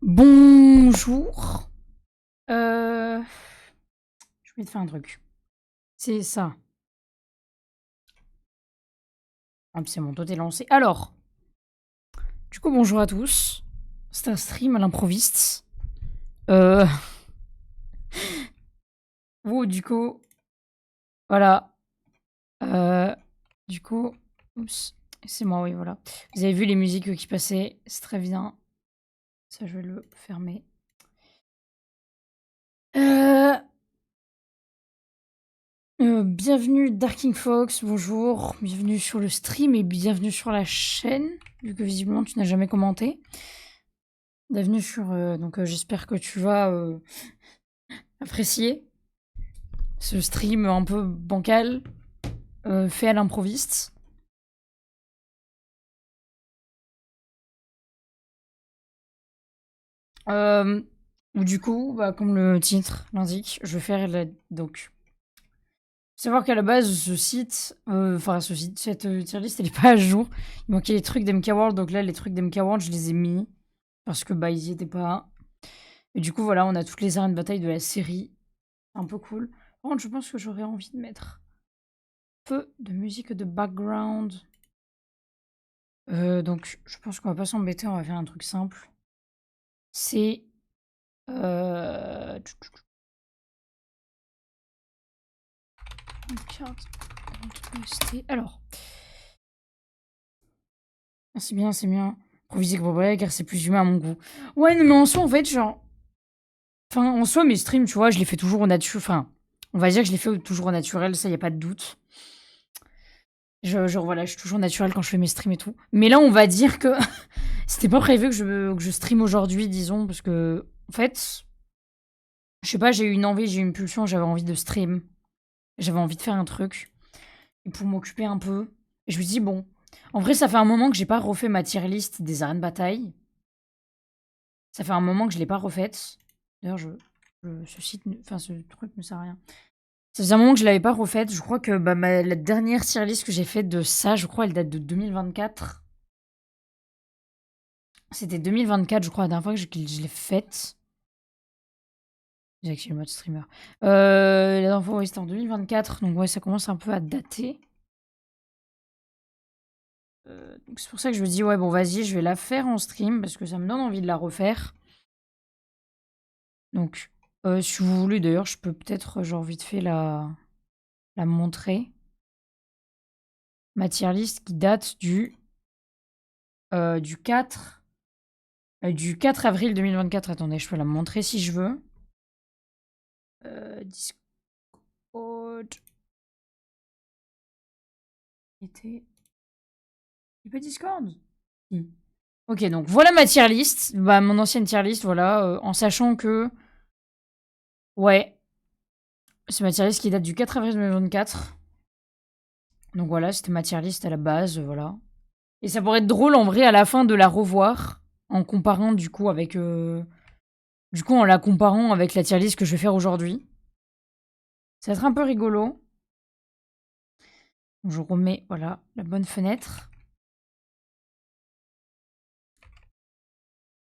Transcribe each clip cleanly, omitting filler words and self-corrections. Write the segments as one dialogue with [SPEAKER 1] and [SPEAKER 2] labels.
[SPEAKER 1] Bonjour. Je voulais te faire un truc. C'est ça. Hop, c'est bon, toi t'es lancé. Alors, du coup, bonjour à tous. C'est un stream à l'improviste. Euh... du coup, voilà. Euh... Du coup, oups, c'est moi, oui, voilà. Vous avez vu les musiques qui passaient, c'est très bien. Ça, je vais le fermer. Euh... bienvenue Darking Fox, bonjour. Bienvenue sur le stream et bienvenue sur la chaîne, vu que visiblement tu n'as jamais commenté. Bienvenue sur... j'espère que tu vas apprécier ce stream un peu bancal, fait à l'improviste. Du coup, comme le titre l'indique, je vais faire donc... Savoir qu'à la base, cette tier list, elle est pas à jour. Il manquait les trucs d'MK World, donc là, les trucs d'MK World, je les ai mis. Parce que, ils y étaient pas. Et du coup, voilà, on a toutes les arènes de bataille de la série. Un peu cool. Par contre, je pense que j'aurais envie de mettre peu de musique de background. Donc, je pense qu'on va pas s'embêter, on va faire un truc simple. C'est... Alors... C'est bien, c'est bien. Improviser pour vrai, car c'est plus humain à mon goût. Ouais, non, mais en soi, en fait, genre... Enfin, en soi, mes streams, tu vois, je les fais toujours au naturel. Enfin, on va dire que je les fais toujours au naturel, ça, y a pas de doute. Genre, voilà, je suis toujours naturel quand je fais mes streams et tout. Mais là, on va dire que c'était pas prévu que je stream aujourd'hui, disons, parce que, en fait, je sais pas, j'ai eu une envie, j'ai eu une pulsion, j'avais envie de stream. J'avais envie de faire un truc. Et pour m'occuper un peu. Et je me dis, bon, en vrai, ça fait un moment que j'ai pas refait ma tier list des arènes bataille. Ça fait un moment que je l'ai pas refaite. D'ailleurs, ce truc ne sert à rien. Ça faisait un moment que je l'avais pas refaite. Je crois que la dernière tier list que j'ai faite de ça, je crois, elle date de 2024. C'était 2024, je crois, la dernière fois que je l'ai faite. J'ai activé le mode streamer. La dernière fois, ouais, c'était en 2024. Donc, ouais, ça commence un peu à dater. Donc c'est pour ça que je me dis, ouais, bon, vas-y, je vais la faire en stream parce que ça me donne envie de la refaire. Donc, si vous voulez, d'ailleurs, je peux peut-être, genre, vite fait la montrer. Ma tier list qui date du 4, du 4 avril 2024. Attendez, je peux la montrer si je veux. Discord. Il y a pas Discord? Si. Ok, donc voilà ma tier list. Mon ancienne tier list, voilà. En sachant que... Ouais. C'est ma tier list qui date du 4 avril 2024. Donc voilà, c'était ma tier list à la base, voilà. Et ça pourrait être drôle en vrai à la fin de la revoir en comparant du coup avec en la comparant avec la tier list que je vais faire aujourd'hui. Ça va être un peu rigolo. Je remets voilà la bonne fenêtre.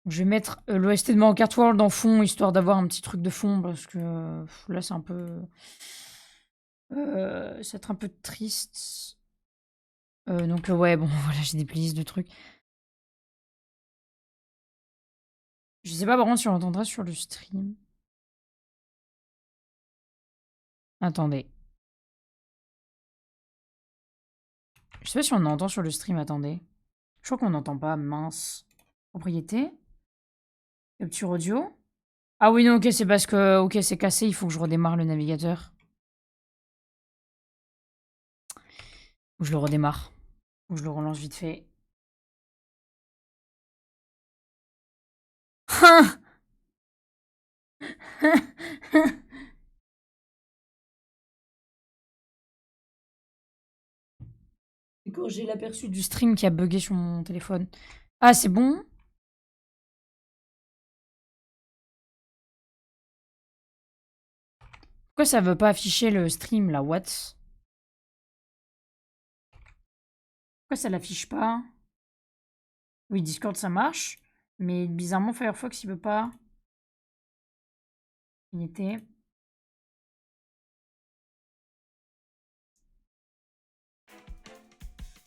[SPEAKER 1] Je vais mettre l'OST de Mario Kart World en fond histoire d'avoir un petit truc de fond parce que là c'est un peu ça va être un peu triste. Donc ouais, bon voilà, j'ai des playlists de trucs. Je sais pas par contre si on l'entendra sur le stream. Attendez. Je sais pas si on entend sur le stream, attendez. Je crois qu'on n'entend pas, mince. Propriété. Capture audio. Ah oui, non, ok, c'est parce que... Ok, c'est cassé, il faut que je redémarre le navigateur. Ou je le redémarre. Ou je le relance vite fait. Quand j'ai l'aperçu du stream qui a bugué sur mon téléphone. Ah, c'est bon? Pourquoi ça veut pas afficher le stream, là? What? Pourquoi ça l'affiche pas? Oui, Discord, ça marche. Mais bizarrement, Firefox, il veut pas. Unité.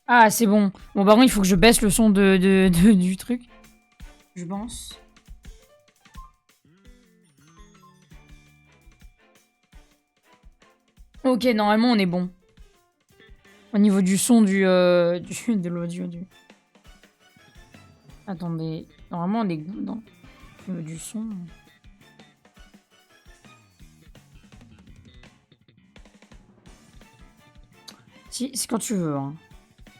[SPEAKER 1] Ah, c'est bon. Bon, par contre, il faut que je baisse le son du truc. Je pense. Ok, normalement, on est bon. Au niveau du son de l'audio. Attendez. Normalement, on est good, non? Au niveau du son. Si, c'est quand tu veux, hein.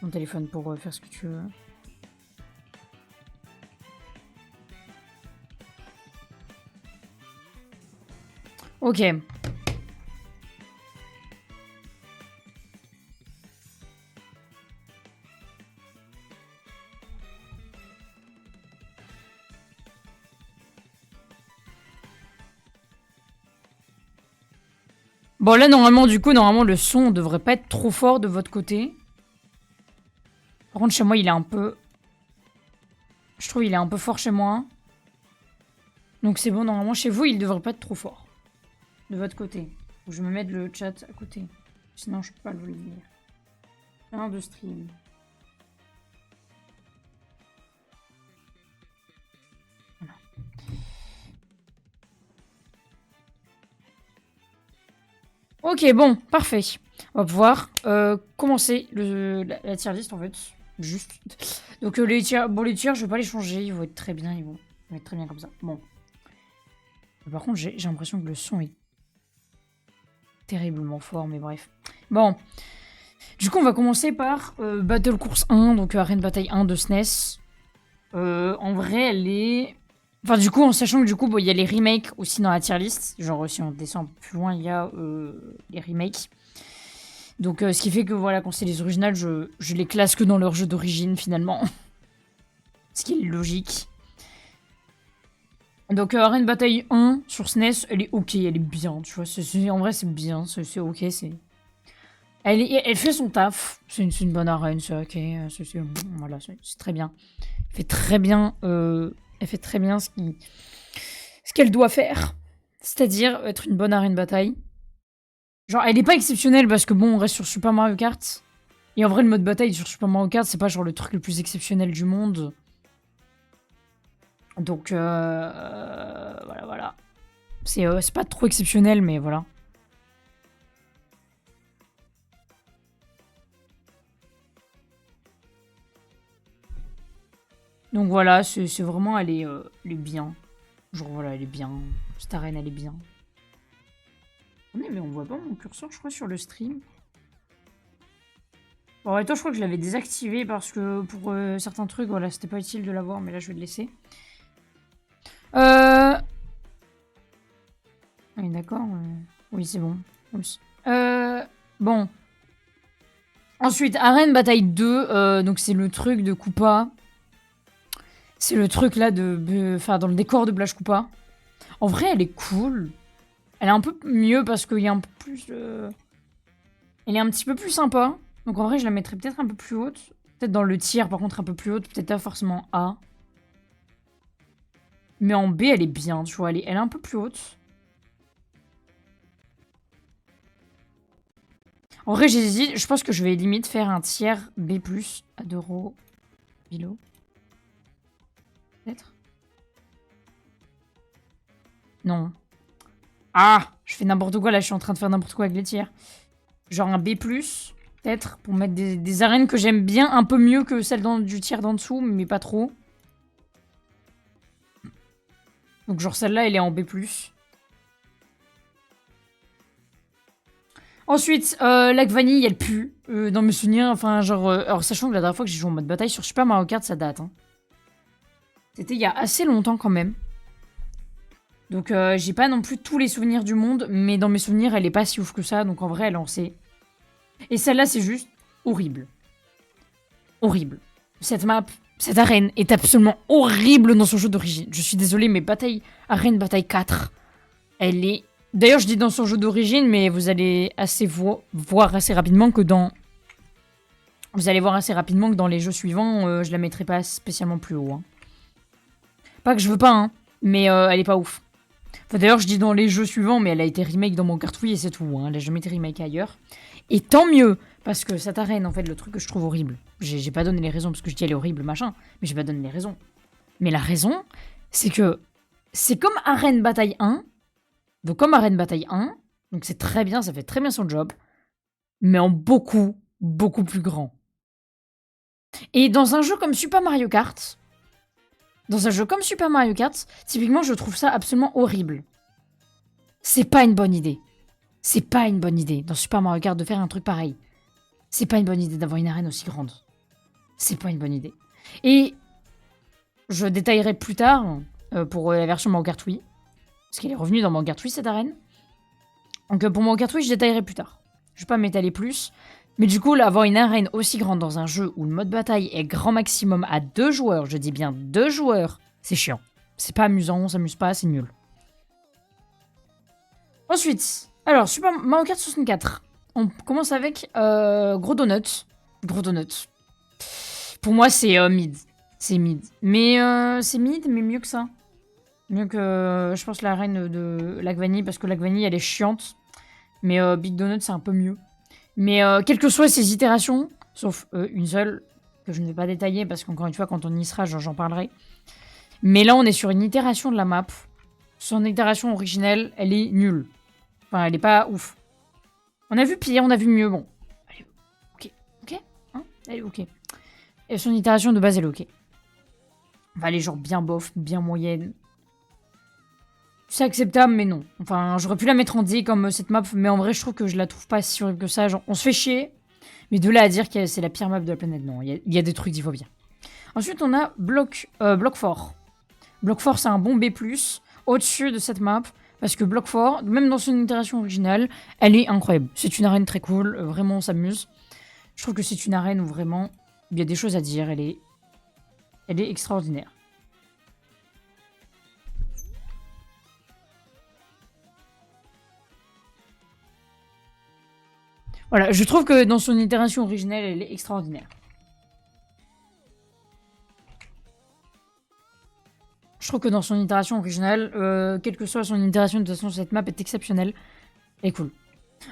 [SPEAKER 1] Mon téléphone pour faire ce que tu veux. Ok. Bon, là, normalement, le son devrait pas être trop fort de votre côté. Par contre, chez moi, il est un peu... Je trouve qu'il est un peu fort chez moi. Donc c'est bon, normalement, chez vous, il devrait pas être trop fort. De votre côté. Faut que je me mette le chat à côté. Sinon, je peux pas le lire. Un de stream. Voilà. Ok, bon, parfait. On va pouvoir commencer la tier list, en fait. Juste. Donc les tiers, les tiers, je vais pas les changer. Ils vont être très bien. Ils vont être très bien comme ça. Bon. Par contre, j'ai l'impression que le son est terriblement fort, mais bref. Bon. Du coup, on va commencer par Battle Course 1, donc Arène Bataille 1 de SNES. En vrai, elle est... Enfin, du coup, en sachant que du coup, il y a les remakes aussi dans la tier list. Genre, si on descend un peu plus loin, il y a les remakes. Donc, ce qui fait que, voilà, quand c'est les originales, je les classe que dans leur jeu d'origine, finalement. Ce qui est logique. Donc, Arène Bataille 1 sur SNES, elle est ok, elle est bien, tu vois. En vrai, c'est bien, c'est ok, c'est... Elle fait son taf. C'est une bonne arène, c'est ok. Voilà, c'est très bien. Elle fait très bien, ce qu'elle doit faire. C'est-à-dire être une bonne arène bataille. Genre, elle est pas exceptionnelle parce que bon, on reste sur Super Mario Kart. Et en vrai, le mode bataille sur Super Mario Kart, c'est pas genre le truc le plus exceptionnel du monde. Donc, voilà. C'est pas trop exceptionnel, mais voilà. Donc voilà, c'est vraiment, elle est bien. Genre voilà, elle est bien. Cette arène, elle est bien. Mais on voit pas mon curseur, je crois, sur le stream. Bon, et toi, je crois que je l'avais désactivé parce que pour certains trucs, voilà, c'était pas utile de l'avoir, mais là, je vais le laisser. Oui, d'accord. Oui, c'est bon. Oui. Bon. Ensuite, Arène Bataille 2, donc c'est le truc de Koopa. C'est le truc là enfin, dans le décor de Blash Koopa. En vrai, elle est cool. Elle est un peu mieux parce qu'il y a un peu plus... Elle est un petit peu plus sympa. Donc en vrai, je la mettrais peut-être un peu plus haute. Peut-être dans le tiers, par contre, un peu plus haute. Peut-être pas forcément A. Mais en B, elle est bien, tu vois. Elle est un peu plus haute. En vrai, j'hésite. Je pense que je vais limite faire un tiers B+, à 2 euros. Bilo. Peut-être. Non. Ah, je fais n'importe quoi là, je suis en train de faire n'importe quoi avec les tiers. Genre un B+, peut-être, pour mettre des arènes que j'aime bien, un peu mieux que celles du tiers d'en dessous, mais pas trop. Donc genre celle-là, elle est en B+. Ensuite, Lac Vanille, elle pue. Dans mes souvenirs, enfin genre... alors sachant que la dernière fois que j'ai joué en mode bataille sur Super Mario Kart, ça date. Hein. C'était il y a assez longtemps quand même. Donc j'ai pas non plus tous les souvenirs du monde, mais dans mes souvenirs, elle est pas si ouf que ça, donc en vrai, elle en sait. Et celle-là, c'est juste horrible. Horrible. Cette map, cette arène est absolument horrible dans son jeu d'origine. Je suis désolée, mais Arène Bataille 4, elle est... D'ailleurs, je dis dans son jeu d'origine, mais vous allez voir assez rapidement que dans... Vous allez voir assez rapidement que dans les jeux suivants, je la mettrai pas spécialement plus haut. Hein. Pas que je veux pas, hein, mais elle est pas ouf. Enfin, d'ailleurs, je dis dans les jeux suivants, mais elle a été remake dans mon cartouille et c'est tout. Hein. Elle a jamais été remake ailleurs. Et tant mieux, parce que cette arène, en fait, le truc que je trouve horrible. J'ai pas donné les raisons, parce que je dis elle est horrible, machin, mais j'ai pas donné les raisons. Mais la raison, c'est que c'est comme Arène Bataille 1. Donc, comme Arène Bataille 1, donc c'est très bien, ça fait très bien son job, mais en beaucoup, beaucoup plus grand. Et dans un jeu comme Super Mario Kart, typiquement, je trouve ça absolument horrible. C'est pas une bonne idée. C'est pas une bonne idée dans Super Mario Kart de faire un truc pareil. C'est pas une bonne idée d'avoir une arène aussi grande. C'est pas une bonne idée. Et je détaillerai plus tard pour la version Mario Kart Wii. Parce qu'elle est revenue dans Mario Kart Wii, cette arène. Donc pour Mario Kart Wii, je détaillerai plus tard. Je vais pas m'étaler plus. Mais du coup, là, avoir une arène aussi grande dans un jeu où le mode bataille est grand maximum à 2 joueurs, je dis bien 2 joueurs, c'est chiant. C'est pas amusant, on s'amuse pas, c'est nul. Ensuite, alors, Super Mario Kart 64. On commence avec Gros Donut. Gros Donut. Pour moi, c'est mid. C'est mid. Mais c'est mid, mais mieux que ça. Mieux que, je pense, l'arène de Lac Vanille, parce que Lac Vanille, elle est chiante. Mais Big Donut, c'est un peu mieux. Mais quelles que soient ces itérations, sauf une seule, que je ne vais pas détailler, parce qu'encore une fois, quand on y sera, j'en parlerai. Mais là, on est sur une itération de la map. Son itération originelle, elle est nulle. Enfin, elle est pas ouf. On a vu pire, on a vu mieux, bon. Allez, ok. Ok, hein, elle est ok. Et son itération de base, elle est ok. Enfin, elle est genre bien bof, bien moyenne. C'est acceptable, mais non. Enfin, j'aurais pu la mettre en D comme cette map, mais en vrai, je trouve que je la trouve pas si horrible que ça. Genre, on se fait chier, mais de là à dire que c'est la pire map de la planète, non. Il y a des trucs, il faut bien. Ensuite, on a Block 4. Block 4, c'est un bon B+, au-dessus de cette map, parce que Block 4, même dans son itération originale, elle est incroyable. C'est une arène très cool, vraiment, on s'amuse. Je trouve que c'est une arène où vraiment, il y a des choses à dire, elle est extraordinaire. Voilà, je trouve que dans son itération originelle, elle est extraordinaire. Je trouve que dans son itération originale, quelle que soit son itération, de toute façon, cette map est exceptionnelle et cool.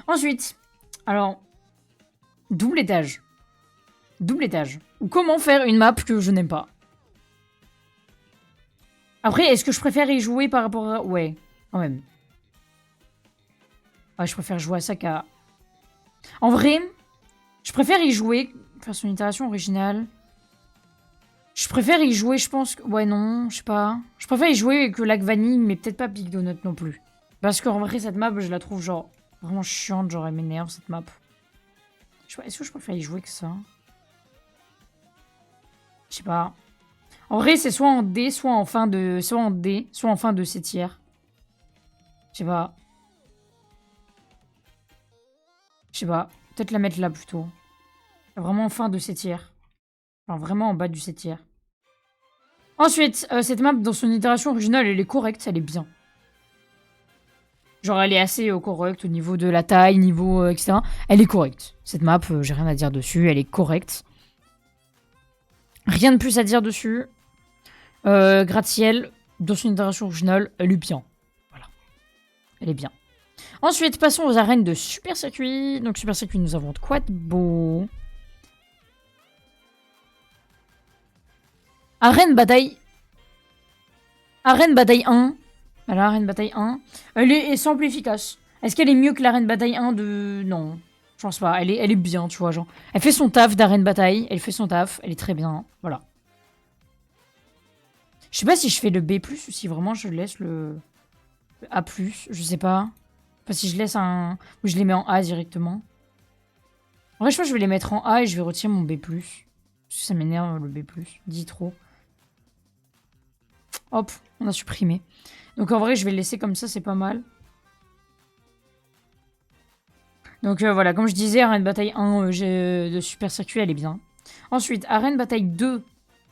[SPEAKER 1] Ensuite, alors, double étage. Double étage. Ou comment faire une map que je n'aime pas. Après, est-ce que je préfère y jouer par rapport à... Ouais, quand même. Ouais, je préfère jouer à ça qu'à... En vrai, je préfère y jouer, faire son itération originale. Je préfère y jouer, je pense... Ouais, non, je sais pas. Je préfère y jouer que Lac Vanille, mais peut-être pas Big Donut non plus. Parce qu'en vrai, cette map, je la trouve genre vraiment chiante, genre elle m'énerve, cette map. Est-ce que je préfère y jouer que ça? Je sais pas. En vrai, c'est soit en D, soit en fin de... Soit en D, soit en fin de C tiers. Je sais pas. Je sais pas. Peut-être la mettre là, plutôt. Vraiment en fin de C tiers. Enfin, vraiment en bas du C tiers. Ensuite, cette map, dans son itération originale, elle est correcte, elle est bien. Genre, elle est assez correcte au niveau de la taille, niveau... etc. Elle est correcte. Cette map, j'ai rien à dire dessus, elle est correcte. Rien de plus à dire dessus. Gratte-ciel, dans son itération originale, elle est bien. Voilà. Elle est bien. Ensuite, passons aux arènes de Super Circuit. Donc, Super Circuit, nous avons quoi de beau? Arène Bataille. Arène Bataille 1. Voilà, Arène Bataille 1. Elle est simple et efficace. Est-ce qu'elle est mieux que l'Arène Bataille 1 de... Non, je pense pas. Elle est bien, tu vois, genre. Elle fait son taf d'Arène Bataille. Elle fait son taf. Elle est très bien. Voilà. Je sais pas si je fais le B+, ou si vraiment je laisse le A+. Je sais pas. Enfin, si je laisse un... Ou je les mets en A directement. En vrai, je pense que je vais les mettre en A et je vais retirer mon B+. Parce que ça m'énerve, le B+. Dit trop. Hop, on a supprimé. Donc en vrai, je vais le laisser comme ça, c'est pas mal. Donc voilà, comme je disais, Arène Bataille 1 de Super Circuit, elle est bien. Ensuite, Arène Bataille 2.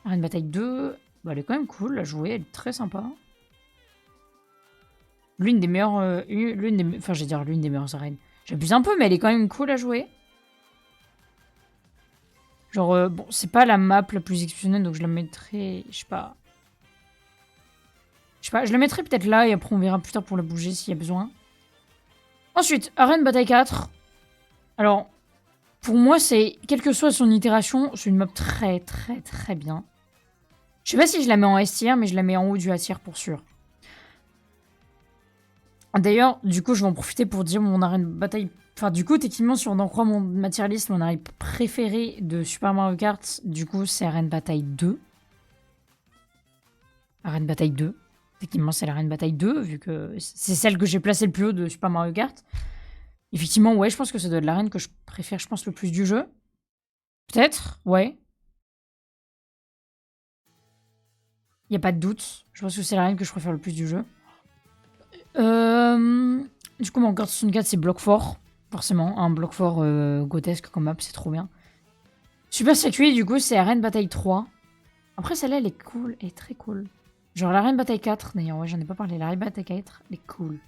[SPEAKER 1] Arène Bataille 2, bah, elle est quand même cool à jouer, elle est très sympa. L'une des meilleures... Enfin, je vais dire l'une des meilleures arènes. J'abuse un peu, mais elle est quand même cool à jouer. Genre, bon, c'est pas la map la plus exceptionnelle, donc je la mettrai, je sais pas... sais pas, je la mettrai peut-être là et après on verra plus tard pour la bouger s'il y a besoin. Ensuite, Arène Bataille 4. Alors, pour moi, c'est, quelle que soit son itération, c'est une map très très très bien. Je sais pas si je la mets en S tier, mais je la mets en haut du A tier pour sûr. D'ailleurs, du coup, je vais en profiter pour dire mon arène bataille. Enfin, du coup, techniquement, si on en croit ma tier list, mon arène préférée de Super Mario Kart, du coup, c'est Arène Bataille 2. Arène Bataille 2. Techniquement, c'est l'arène bataille 2, vu que c'est celle que j'ai placée le plus haut de Super Mario Kart. Effectivement, ouais, je pense que ça doit être l'arène que je préfère, je pense, le plus du jeu. Peut-être, ouais. Il n'y a pas de doute. Je pense que c'est l'arène que je préfère le plus du jeu. Du coup, mon Kart 64, c'est bloc fort. Forcément, un bloc fort grotesque comme map, c'est trop bien. Super Circuit, du coup, c'est Arène Bataille 3. Après, celle-là, elle est cool, elle est très cool. Genre l'Arène Bataille 4, d'ailleurs, ouais, j'en ai pas parlé. L'Arène Bataille 4, elle est cool.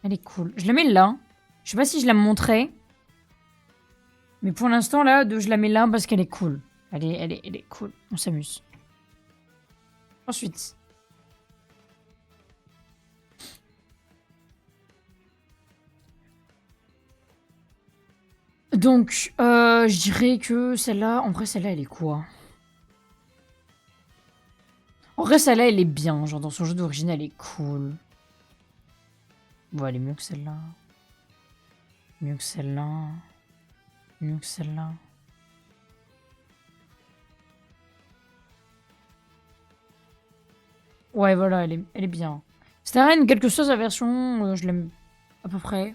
[SPEAKER 1] Elle est cool. Je la mets là. Je sais pas si je la montrais. Mais pour l'instant, là, je la mets là parce qu'elle est cool. Elle est cool. On s'amuse. Ensuite. Donc, je dirais que celle-là... En vrai, celle-là, elle est quoi? En vrai, celle-là, elle est bien. Genre, dans son jeu d'origine, elle est cool. Bon, elle est mieux que celle-là. Mieux que celle-là. Mieux que celle-là. Ouais, voilà, elle est bien. Cette arène, quelle que soit sa version, je l'aime à peu près.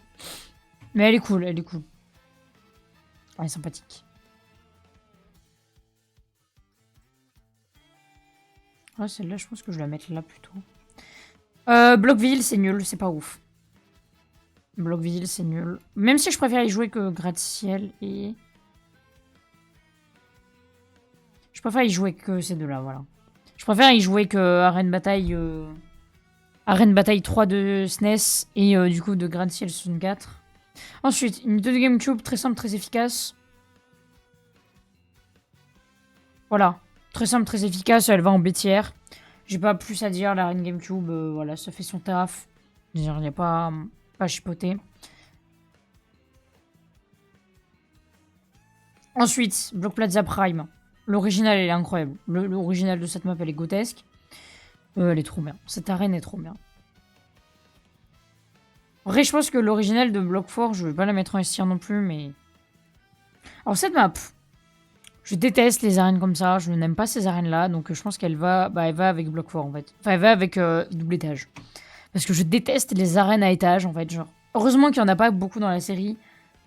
[SPEAKER 1] Mais elle est cool, elle est cool. Elle est sympathique. Ouais, celle-là, je pense que je vais la mettre là plutôt. Blockville, c'est nul, c'est pas ouf. Blockville, c'est nul. Même si je préfère y jouer que Gratte-Ciel et... Je préfère y jouer que ces deux-là, voilà. Je préfère y jouer que Arène Bataille... Arène Bataille 3 de SNES et du coup de Gratte-Ciel 64. Ensuite, une 2 de GameCube, très simple, très efficace. Voilà. Très simple, très efficace, elle va en bêtière. J'ai pas plus à dire, l'arène GameCube, voilà, ça fait son taf. Il n'y a pas à chipoter. Ensuite, Block Plaza Prime. L'original, elle est incroyable. L'original de cette map, elle est grotesque. Elle est trop bien. Cette arène est trop bien. En vrai, je pense que l'original de Block 4, je vais pas la mettre en S tier non plus, mais... Alors, cette map, je déteste les arènes comme ça. Je n'aime pas ces arènes-là, donc je pense qu'elle va... Bah, elle va avec Block 4, en fait. Enfin, elle va avec double étage. Parce que je déteste les arènes à étage, en fait, genre. Heureusement qu'il n'y en a pas beaucoup dans la série.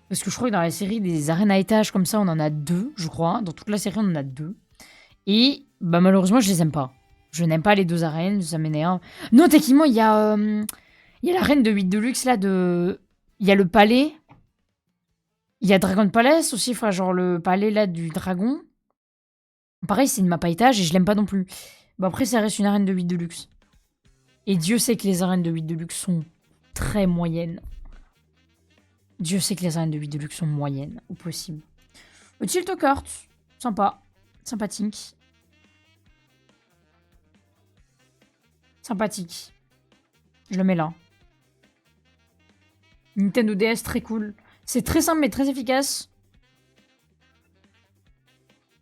[SPEAKER 1] Parce que je crois que dans la série, des arènes à étage comme ça, on en a 2, je crois. Dans toute la série, on en a 2. Et bah malheureusement, je les aime pas. Je n'aime pas les 2 arènes, ça m'énerve. Non, techniquement, il y a l'arène de 8 Deluxe, là, de... Il y a le palais. Il y a Dragon Palace aussi, frère, genre le palais, là, du dragon. Pareil, c'est une map à étage et je l'aime pas non plus. Bon, après, ça reste une arène de 8 Deluxe. Et Dieu sait que les arènes de 8 Deluxe sont très moyennes. Dieu sait que les arènes de 8 Deluxe sont moyennes, au possible. Le Tilt Kart, sympa. Sympathique. Sympathique. Je le mets là. Nintendo DS, très cool. C'est très simple mais très efficace.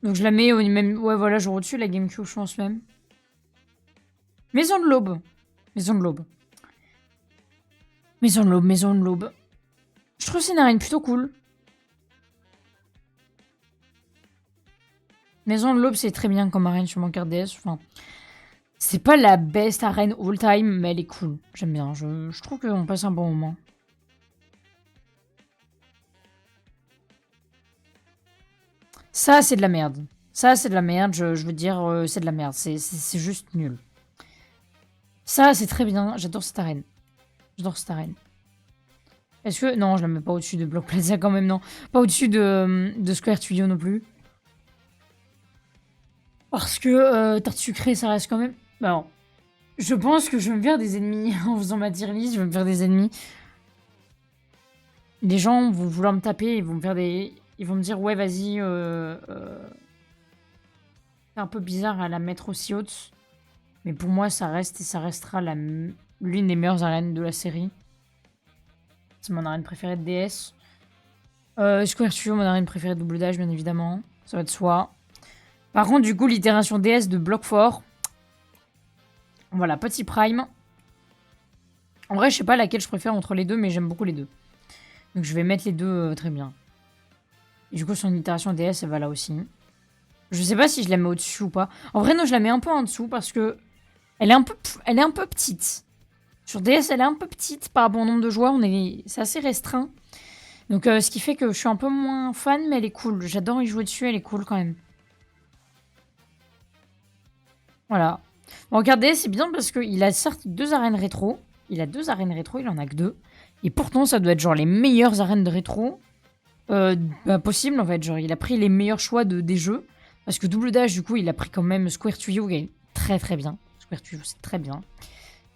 [SPEAKER 1] Donc je la mets au même... Ouais, voilà, genre au-dessus, la GameCube, je pense même. Maison de l'Aube. Maison de l'Aube. Maison de l'Aube, Maison de l'Aube. Je trouve que c'est une arène plutôt cool. Maison de l'Aube, c'est très bien comme arène sur mon carte DS. Enfin, c'est pas la best arène all time, mais elle est cool. J'aime bien. Je trouve qu'on passe un bon moment. Ça, c'est de la merde. Ça, c'est de la merde. Je veux dire, c'est de la merde. C'est juste nul. Ça, c'est très bien. J'adore cette arène. J'adore cette arène. Est-ce que... Non, je la mets pas au-dessus de Block Plaza quand même, non. Pas au-dessus de Square Studio non plus. Parce que tarte sucrée, ça reste quand même... Non. Je pense que je vais me faire des ennemis. En faisant ma tier list, je vais me faire des ennemis. Les gens vont vouloir me taper, ils vont me faire des... Ils vont me dire, ouais, vas-y, C'est un peu bizarre à la mettre aussi haute. Mais pour moi, ça reste et ça restera l'une des meilleures arènes de la série. C'est mon arène préférée de DS. Square Studio, mon arène préférée de Double Dash, bien évidemment. Ça va de soi. Par contre, du coup, l'itération DS de Block 4. Voilà, petit Prime. En vrai, je sais pas laquelle je préfère entre les deux, mais j'aime beaucoup les deux. Donc je vais mettre les deux très bien. Et du coup, son itération DS, elle va là aussi. Je sais pas si je la mets au-dessus ou pas. En vrai, non, je la mets un peu en dessous parce que elle est un peu petite. Sur DS, elle est un peu petite par rapport au nombre de joueurs. C'est assez restreint. Donc, ce qui fait que je suis un peu moins fan, mais elle est cool. J'adore y jouer dessus, elle est cool quand même. Voilà. Bon, regardez, c'est bien parce qu'il a certes 2 arènes rétro. Il a 2 arènes rétro, il en a que 2. Et pourtant, ça doit être genre les meilleures arènes de rétro possible en fait. Genre, il a pris les meilleurs choix des jeux. Parce que Double Dash, du coup, il a pris quand même Square Studio, qui est très très bien. Square Studio, c'est très bien.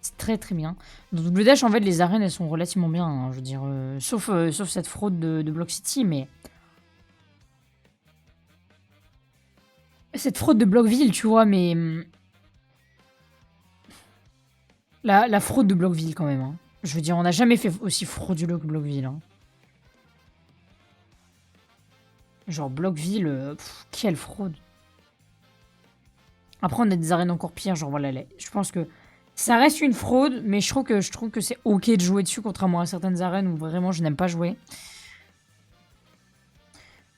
[SPEAKER 1] C'est très très bien. Dans Double Dash, en fait, les arènes, elles sont relativement bien. Hein, je veux dire, sauf cette fraude de Block City, mais. Cette fraude de Blockville, tu vois, mais. La fraude de Blockville, quand même. Hein. Je veux dire, on n'a jamais fait aussi frauduleux que Blockville. Hein. Genre, Blockville, quelle fraude. Après, on a des arènes encore pires. Genre, voilà, je pense que ça reste une fraude, mais je trouve que c'est ok de jouer dessus, contrairement à certaines arènes où vraiment je n'aime pas jouer.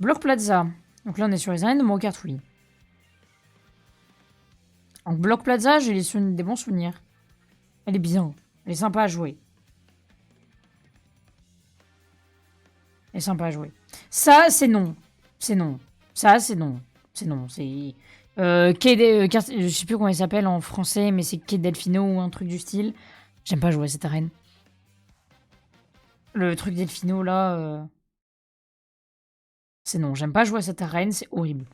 [SPEAKER 1] Block Plaza. Donc là, on est sur les arènes de Mario Kart, oui. Donc, Block Plaza, j'ai des bons souvenirs. Elle est bien. Elle est sympa à jouer. Elle est sympa à jouer. Ça, c'est non. C'est non. Ça, c'est non. C'est non. C'est. Je sais plus comment il s'appelle en français, mais c'est Quai Delfino ou un truc du style. J'aime pas jouer à cette arène. Le truc Delfino, là. C'est non. J'aime pas jouer à cette arène. C'est horrible.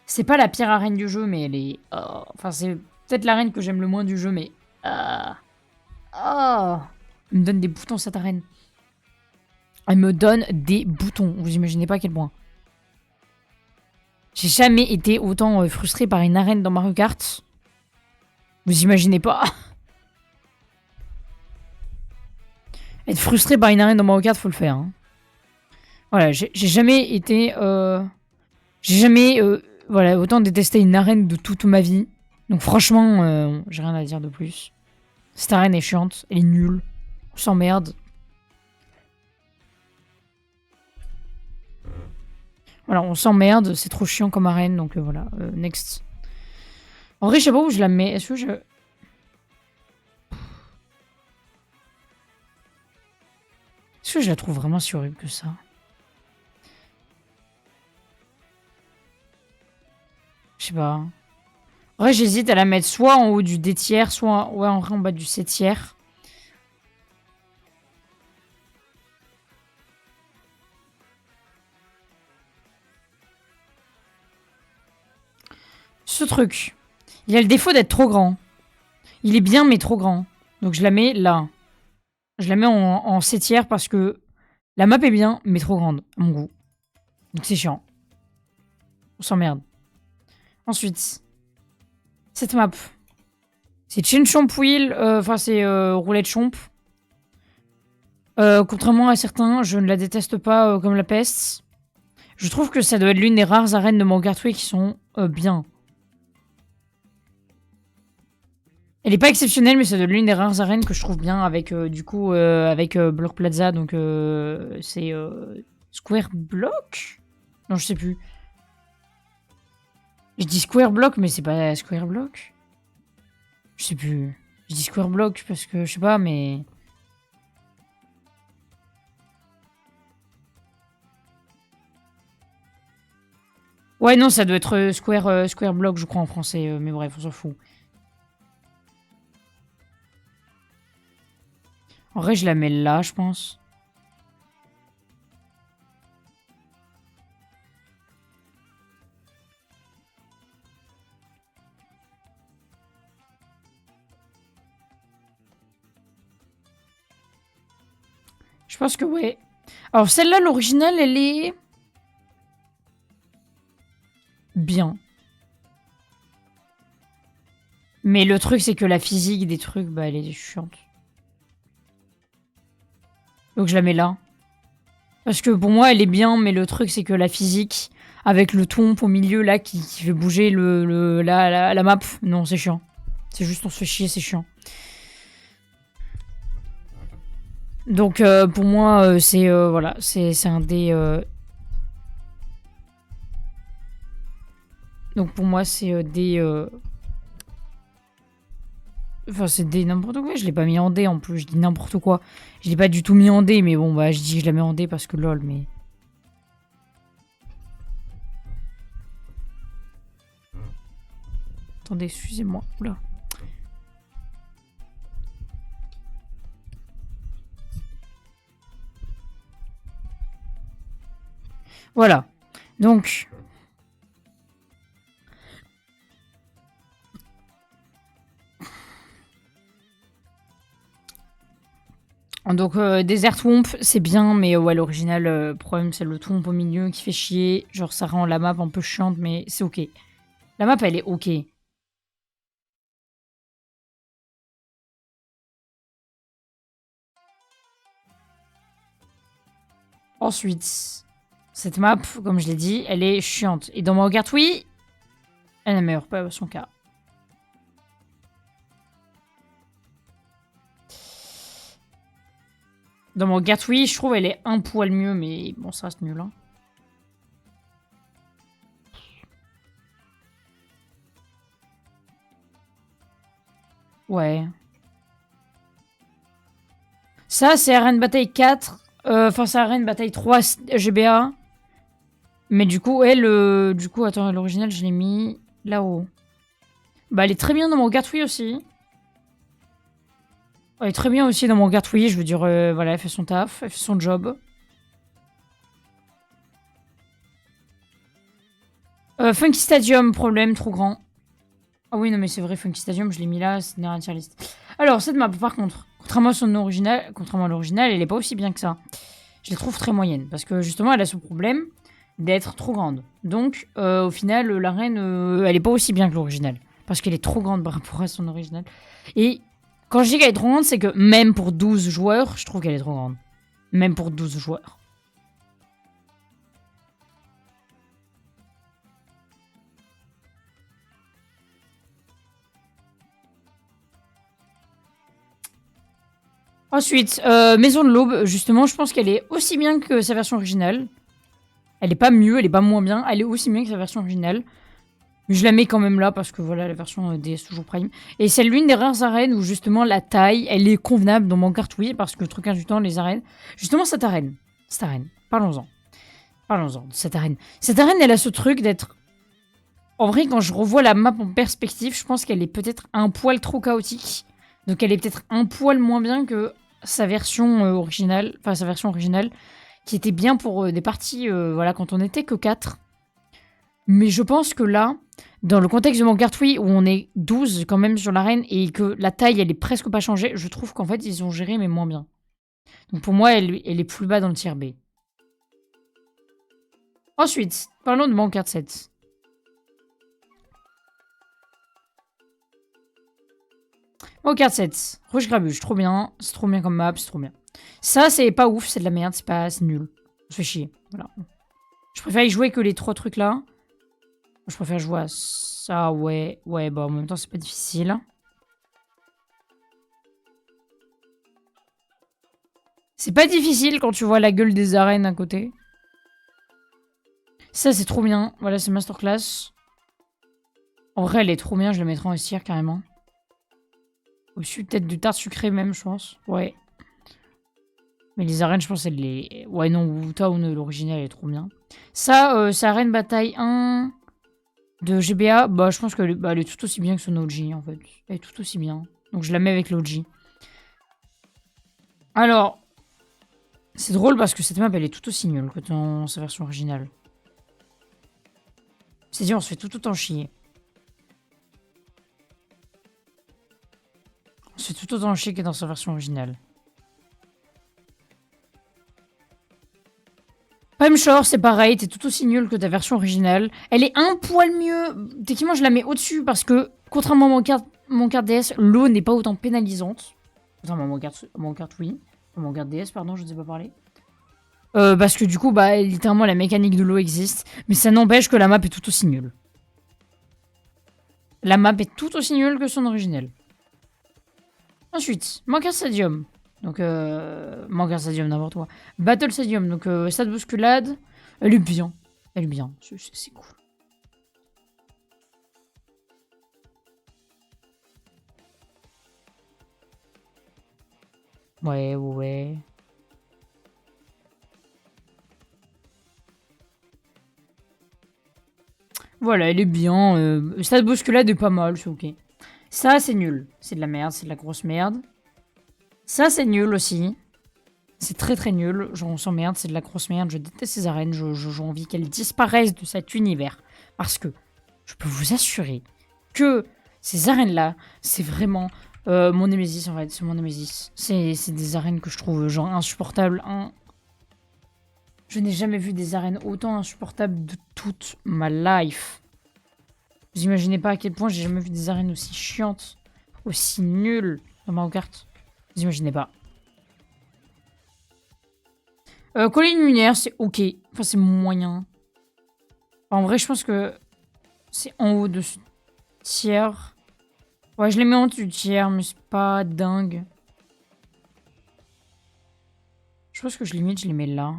[SPEAKER 1] C'est pas la pire arène du jeu, mais elle est. Enfin, c'est peut-être l'arène que j'aime le moins du jeu, mais. Elle me donne des boutons, cette arène. Elle me donne des boutons. Vous imaginez pas à quel point. J'ai jamais été autant frustré par une arène dans Mario Kart. Vous imaginez pas. Être frustré par une arène dans Mario Kart, faut le faire. Hein. Voilà, j'ai jamais été... j'ai jamais voilà, autant détesté une arène de toute ma vie. Donc franchement, j'ai rien à dire de plus. Cette arène est chiante, elle est nulle. On s'emmerde. Voilà, on s'emmerde, c'est trop chiant comme arène, donc voilà, next. En vrai, je sais pas où je la mets. Est-ce que je... Est-ce que je la trouve vraiment si horrible que ça? Je sais pas. En vrai, j'hésite à la mettre soit en haut du D tiers, soit ouais, en bas du C tiers. Ce truc, il a le défaut d'être trop grand. Il est bien, mais trop grand. Donc je la mets là. Je la mets en C tiers parce que la map est bien, mais trop grande, à mon goût. Donc c'est chiant. On s'emmerde. Ensuite, cette map. C'est Chain Chomp Wheel, enfin c'est roulette chomp. Contrairement à certains, je ne la déteste pas comme la peste. Je trouve que ça doit être l'une des rares arènes de Mario Kart Wii qui sont bien. Elle est pas exceptionnelle, mais ça doit être l'une des rares arènes que je trouve bien avec du coup avec Block Plaza, donc c'est Square Block. Non, je sais plus. Je dis Square Block, mais c'est pas Square Block. Je sais plus. Je dis Square Block parce que je sais pas, mais. Ouais, non, ça doit être Square Block, je crois, en français. Mais bref, on s'en fout. En vrai, je la mets là, je pense. Je pense que ouais. Alors, celle-là, l'originale, elle est... bien. Mais le truc, c'est que la physique des trucs, bah, elle est chiante. Donc je la mets là. Parce que pour moi, elle est bien, mais le truc, c'est que la physique, avec le tombe au milieu, là, qui fait bouger la map, non, c'est chiant. C'est juste, on se fait chier, c'est chiant. Donc pour moi, c'est voilà, c'est un des... Donc pour moi, c'est des... Enfin, c'est des n'importe quoi. Je l'ai pas mis en D en plus. Je dis n'importe quoi. Je l'ai pas du tout mis en D, mais bon, bah, je dis que je la mets en D parce que lol, mais. Attendez, excusez-moi. Oula. Voilà. Donc. Donc, Desert Swamp, c'est bien, mais ouais, l'original, problème, c'est le swamp au milieu qui fait chier. Genre, ça rend la map un peu chiante, mais c'est ok. La map, elle est ok. Ensuite, cette map, comme je l'ai dit, elle est chiante. Et dans mon regard, oui, elle n'améliore pas son cas. Dans mon Gatwi, je trouve elle est un poil mieux, mais bon, ça reste nul. Hein. Ouais. Ça, c'est Arène Bataille 4. Enfin, c'est Arène Bataille 3 GBA. Mais du coup, elle, du coup, attends, l'original, je l'ai mis là-haut. Bah, elle est très bien dans mon Gatwi aussi. Elle est très bien aussi dans mon Gatwi, je veux dire, voilà, elle fait son taf, elle fait son job. Funky Stadium, problème, trop grand. Ah oui, non, mais c'est vrai, Funky Stadium, je l'ai mis là, c'est une tier list. Alors, cette map, par contre, contrairement à l'original, elle est pas aussi bien que ça. Je la trouve très moyenne, parce que justement, elle a ce problème d'être trop grande. Donc, au final, l'arène, elle est pas aussi bien que l'original. Parce qu'elle est trop grande par rapport à son original. Et quand je dis qu'elle est trop grande, c'est que même pour 12 joueurs, je trouve qu'elle est trop grande. Même pour 12 joueurs. Ensuite, Maison de l'Aube, justement, je pense qu'elle est aussi bien que sa version originale. Elle est pas mieux, elle est pas moins bien, elle est aussi bien que sa version originale. Je la mets quand même là parce que voilà, la version DS toujours Prime. Et c'est l'une des rares arènes où justement la taille, elle est convenable dans mon cartouille parce que le truc du temps, les arènes. Justement, cette arène, parlons-en. Parlons-en de cette arène. Cette arène, elle a ce truc d'être. En vrai, quand je revois la map en perspective, je pense qu'elle est peut-être un poil trop chaotique. Donc elle est peut-être un poil moins bien que sa version originale. Enfin, sa version originale. Qui était bien pour des parties, voilà, quand on était que 4. Mais je pense que là, dans le contexte de mon Gartwi, où on est 12 quand même sur l'arène, et que la taille, elle est presque pas changée, je trouve qu'en fait, ils ont géré, mais moins bien. Donc pour moi, elle est plus bas dans le tier B. Ensuite, parlons de mon 4-7. Mon 4-7. Rouge Grabuge, trop bien. C'est trop bien comme map, c'est trop bien. Ça, c'est pas ouf, c'est de la merde, c'est nul. On se fait chier, voilà. Je préfère y jouer que les 3 trucs là. Je préfère jouer à ça, ouais. Ouais, bah en même temps, c'est pas difficile. C'est pas difficile quand tu vois la gueule des arènes à côté. Ça, c'est trop bien. Voilà, c'est masterclass. En vrai, elle est trop bien, je la mettrai en S-tier carrément. Au-dessus, peut-être du tarte sucré même, je pense. Ouais. Mais les arènes, je pense, elle est... Ouais, non, Wutown, l'original, elle est trop bien. Ça, c'est Arène Bataille 1 de GBA. Bah, je pense qu'elle bah, elle est tout aussi bien que son OG, en fait. Elle est tout aussi bien. Donc, je la mets avec l'OG. Alors, c'est drôle parce que cette map, elle est tout aussi nulle que dans sa version originale. C'est-à-dire, on se fait tout autant chier. On se fait tout autant chier que dans sa version originale. Prime Shore, c'est pareil, t'es tout aussi nul que ta version originale. Elle est un poil mieux. Techniquement, je la mets au-dessus parce que, contrairement à mon mon carte DS, l'eau n'est pas autant pénalisante. Attends, mon carte oui. Mon carte DS, pardon, je ne sais pas parler. Parce que du coup, bah, littéralement, la mécanique de l'eau existe. Mais ça n'empêche que la map est tout aussi nulle. La map est tout aussi nulle que son originel. Ensuite, Mancar Stadium. Donc, Mancar Stadium, n'importe quoi. Battle Stadium, donc stade bousculade. Elle est bien. Elle est bien, c'est cool. Ouais, ouais. Voilà, elle est bien. Stade bousculade est pas mal, c'est ok. Ça, c'est nul. C'est de la merde, c'est de la grosse merde. Ça, c'est nul aussi. C'est très très nul. Genre, on s'emmerde, c'est de la grosse merde. Je déteste ces arènes. J'ai envie qu'elles disparaissent de cet univers. Parce que je peux vous assurer que ces arènes-là, c'est vraiment mon némésis en fait. C'est mon némésis. C'est des arènes que je trouve genre insupportables. Je n'ai jamais vu des arènes autant insupportables de toute ma life. Vous imaginez pas à quel point j'ai jamais vu des arènes aussi chiantes, aussi nulles dans Mario Kart. Vous imaginez pas. Colline lunaire, c'est ok. Enfin, c'est moyen. Enfin, en vrai, je pense que c'est en haut de ce tiers. Ouais, je les mets en dessous du tiers, mais c'est pas dingue. Je pense que je limite, je les mets là.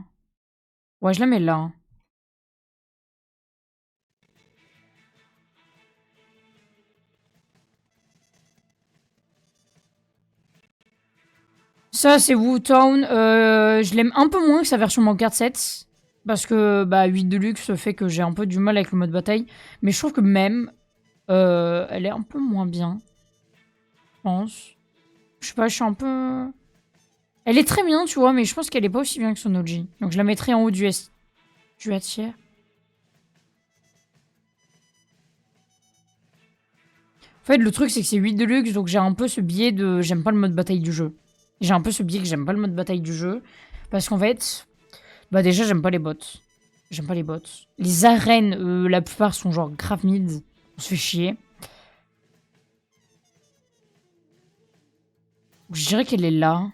[SPEAKER 1] Ouais, je la mets là. Ça, c'est Wu-Town. Je l'aime un peu moins que sa version Mancard 7. Parce que bah, 8 Deluxe fait que j'ai un peu du mal avec le mode bataille. Mais je trouve que même, elle est un peu moins bien. Je pense. Je sais pas, je suis un peu... Elle est très bien, tu vois, mais je pense qu'elle est pas aussi bien que son OG. Donc je la mettrai en haut du A tiers. En fait, le truc, c'est que c'est 8 Deluxe, donc j'ai un peu ce biais de... J'aime pas le mode bataille du jeu. J'ai un peu ce biais que j'aime pas le mode bataille du jeu. Parce qu'en fait... Bah déjà, j'aime pas les bots. J'aime pas les bots. Les arènes, la plupart sont genre grave mid. On se fait chier. Je dirais qu'elle est là.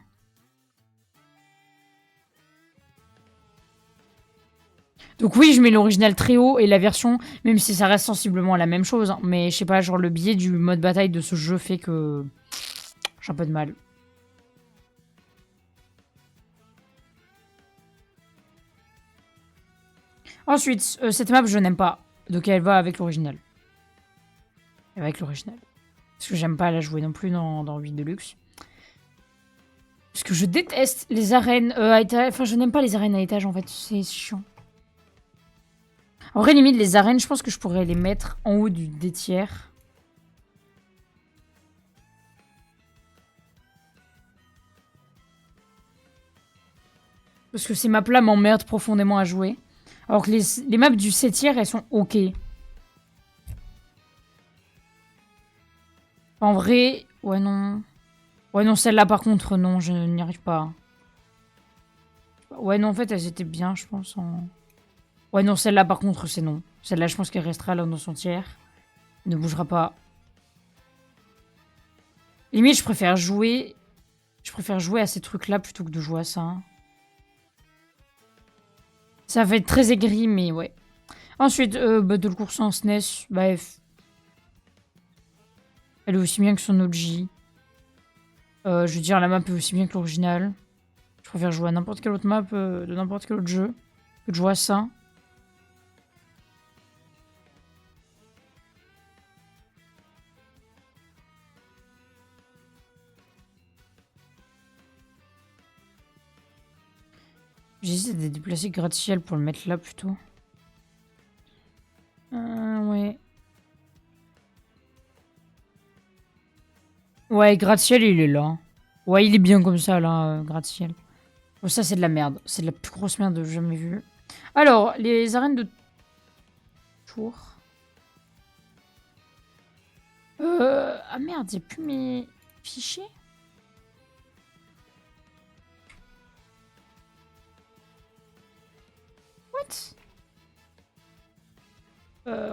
[SPEAKER 1] Donc oui, je mets l'original très haut et la version, même si ça reste sensiblement la même chose. Hein, mais je sais pas, genre le biais du mode bataille de ce jeu fait que j'ai un peu de mal. Ensuite, cette map, je n'aime pas. Donc elle va avec l'original. Avec l'original. Parce que j'aime pas la jouer non plus dans 8 Deluxe. Parce que je déteste les arènes à étage. Enfin, je n'aime pas les arènes à étage en fait. C'est chiant. En vrai, limite, les arènes, je pense que je pourrais les mettre en haut des tiers. Parce que ces maps-là m'emmerdent profondément à jouer. Alors que les maps du 7 tiers, elles sont ok. En vrai, ouais, non. Ouais, non, celle-là, par contre, non, je n'y arrive pas. Ouais, non, en fait, elles étaient bien, je pense. Ouais, non, celle-là, par contre, c'est non. Celle-là, je pense qu'elle restera là dans son tiers. Elle ne bougera pas. Limite, je préfère jouer... Je préfère jouer à ces trucs-là plutôt que de jouer à ça. Hein. Ça va être très aigri, mais ouais. Ensuite, Battle Course en SNES, bref. Elle est aussi bien que son OG. Je veux dire, la map est aussi bien que l'original. Je préfère jouer à n'importe quelle autre map de n'importe quel autre jeu que de jouer à ça. J'hésite de déplacer gratte-ciel pour le mettre là plutôt. Ouais. Ouais, gratte-ciel, il est là. Ouais, il est bien comme ça, là, gratte-ciel. Oh, ça, c'est de la merde. C'est de la plus grosse merde que j'ai jamais vue. Alors, les arènes de tour. Ah merde, j'ai plus mes fichiers. What?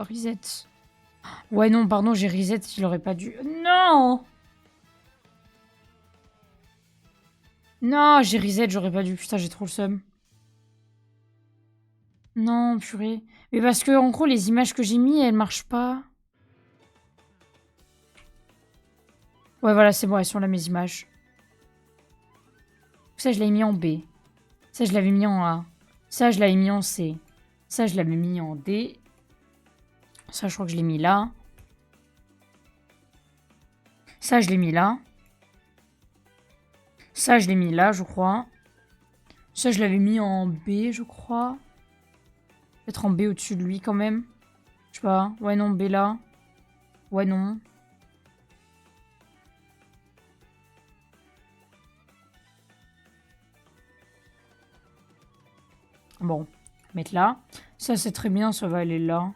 [SPEAKER 1] Reset. Ouais, non, pardon, j'ai reset, il aurait pas dû... Non! Non, j'ai reset, j'aurais pas dû. Putain, j'ai trop le seum. Non, purée. Mais parce que, en gros, les images que j'ai mis, elles marchent pas. Ouais, voilà, c'est bon, elles sont là, mes images. Ça, je l'avais mis en B. Ça, je l'avais mis en A. Ça, je l'avais mis en C. Ça, je l'avais mis en D. Ça, je crois que je l'ai mis là. Ça, je l'ai mis là. Ça, je l'ai mis là, je crois. Ça, je l'avais mis en B, je crois. Peut-être en B au-dessus de lui, quand même. Je sais pas. Ouais, non, B là. Ouais, non. Bon, mettre là. Ça, c'est très bien, ça va aller là.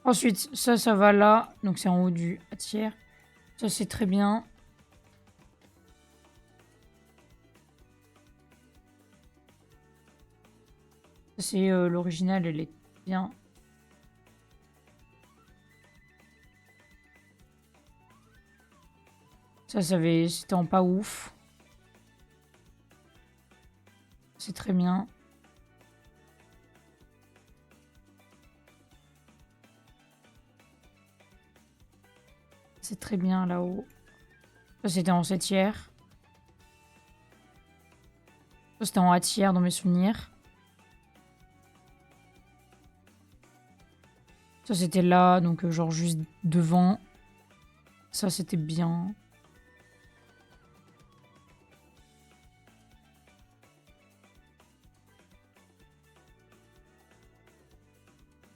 [SPEAKER 1] Ensuite, ça va là. Donc, c'est en haut du tiers. Ça, c'est très bien. C'est l'original, elle est bien. Ça, c'était en pas ouf. C'est très bien. C'est très bien là-haut. Ça, c'était en 7e. Ça, c'était en A tiers dans mes souvenirs. Ça, c'était là, donc genre juste devant. Ça, c'était bien.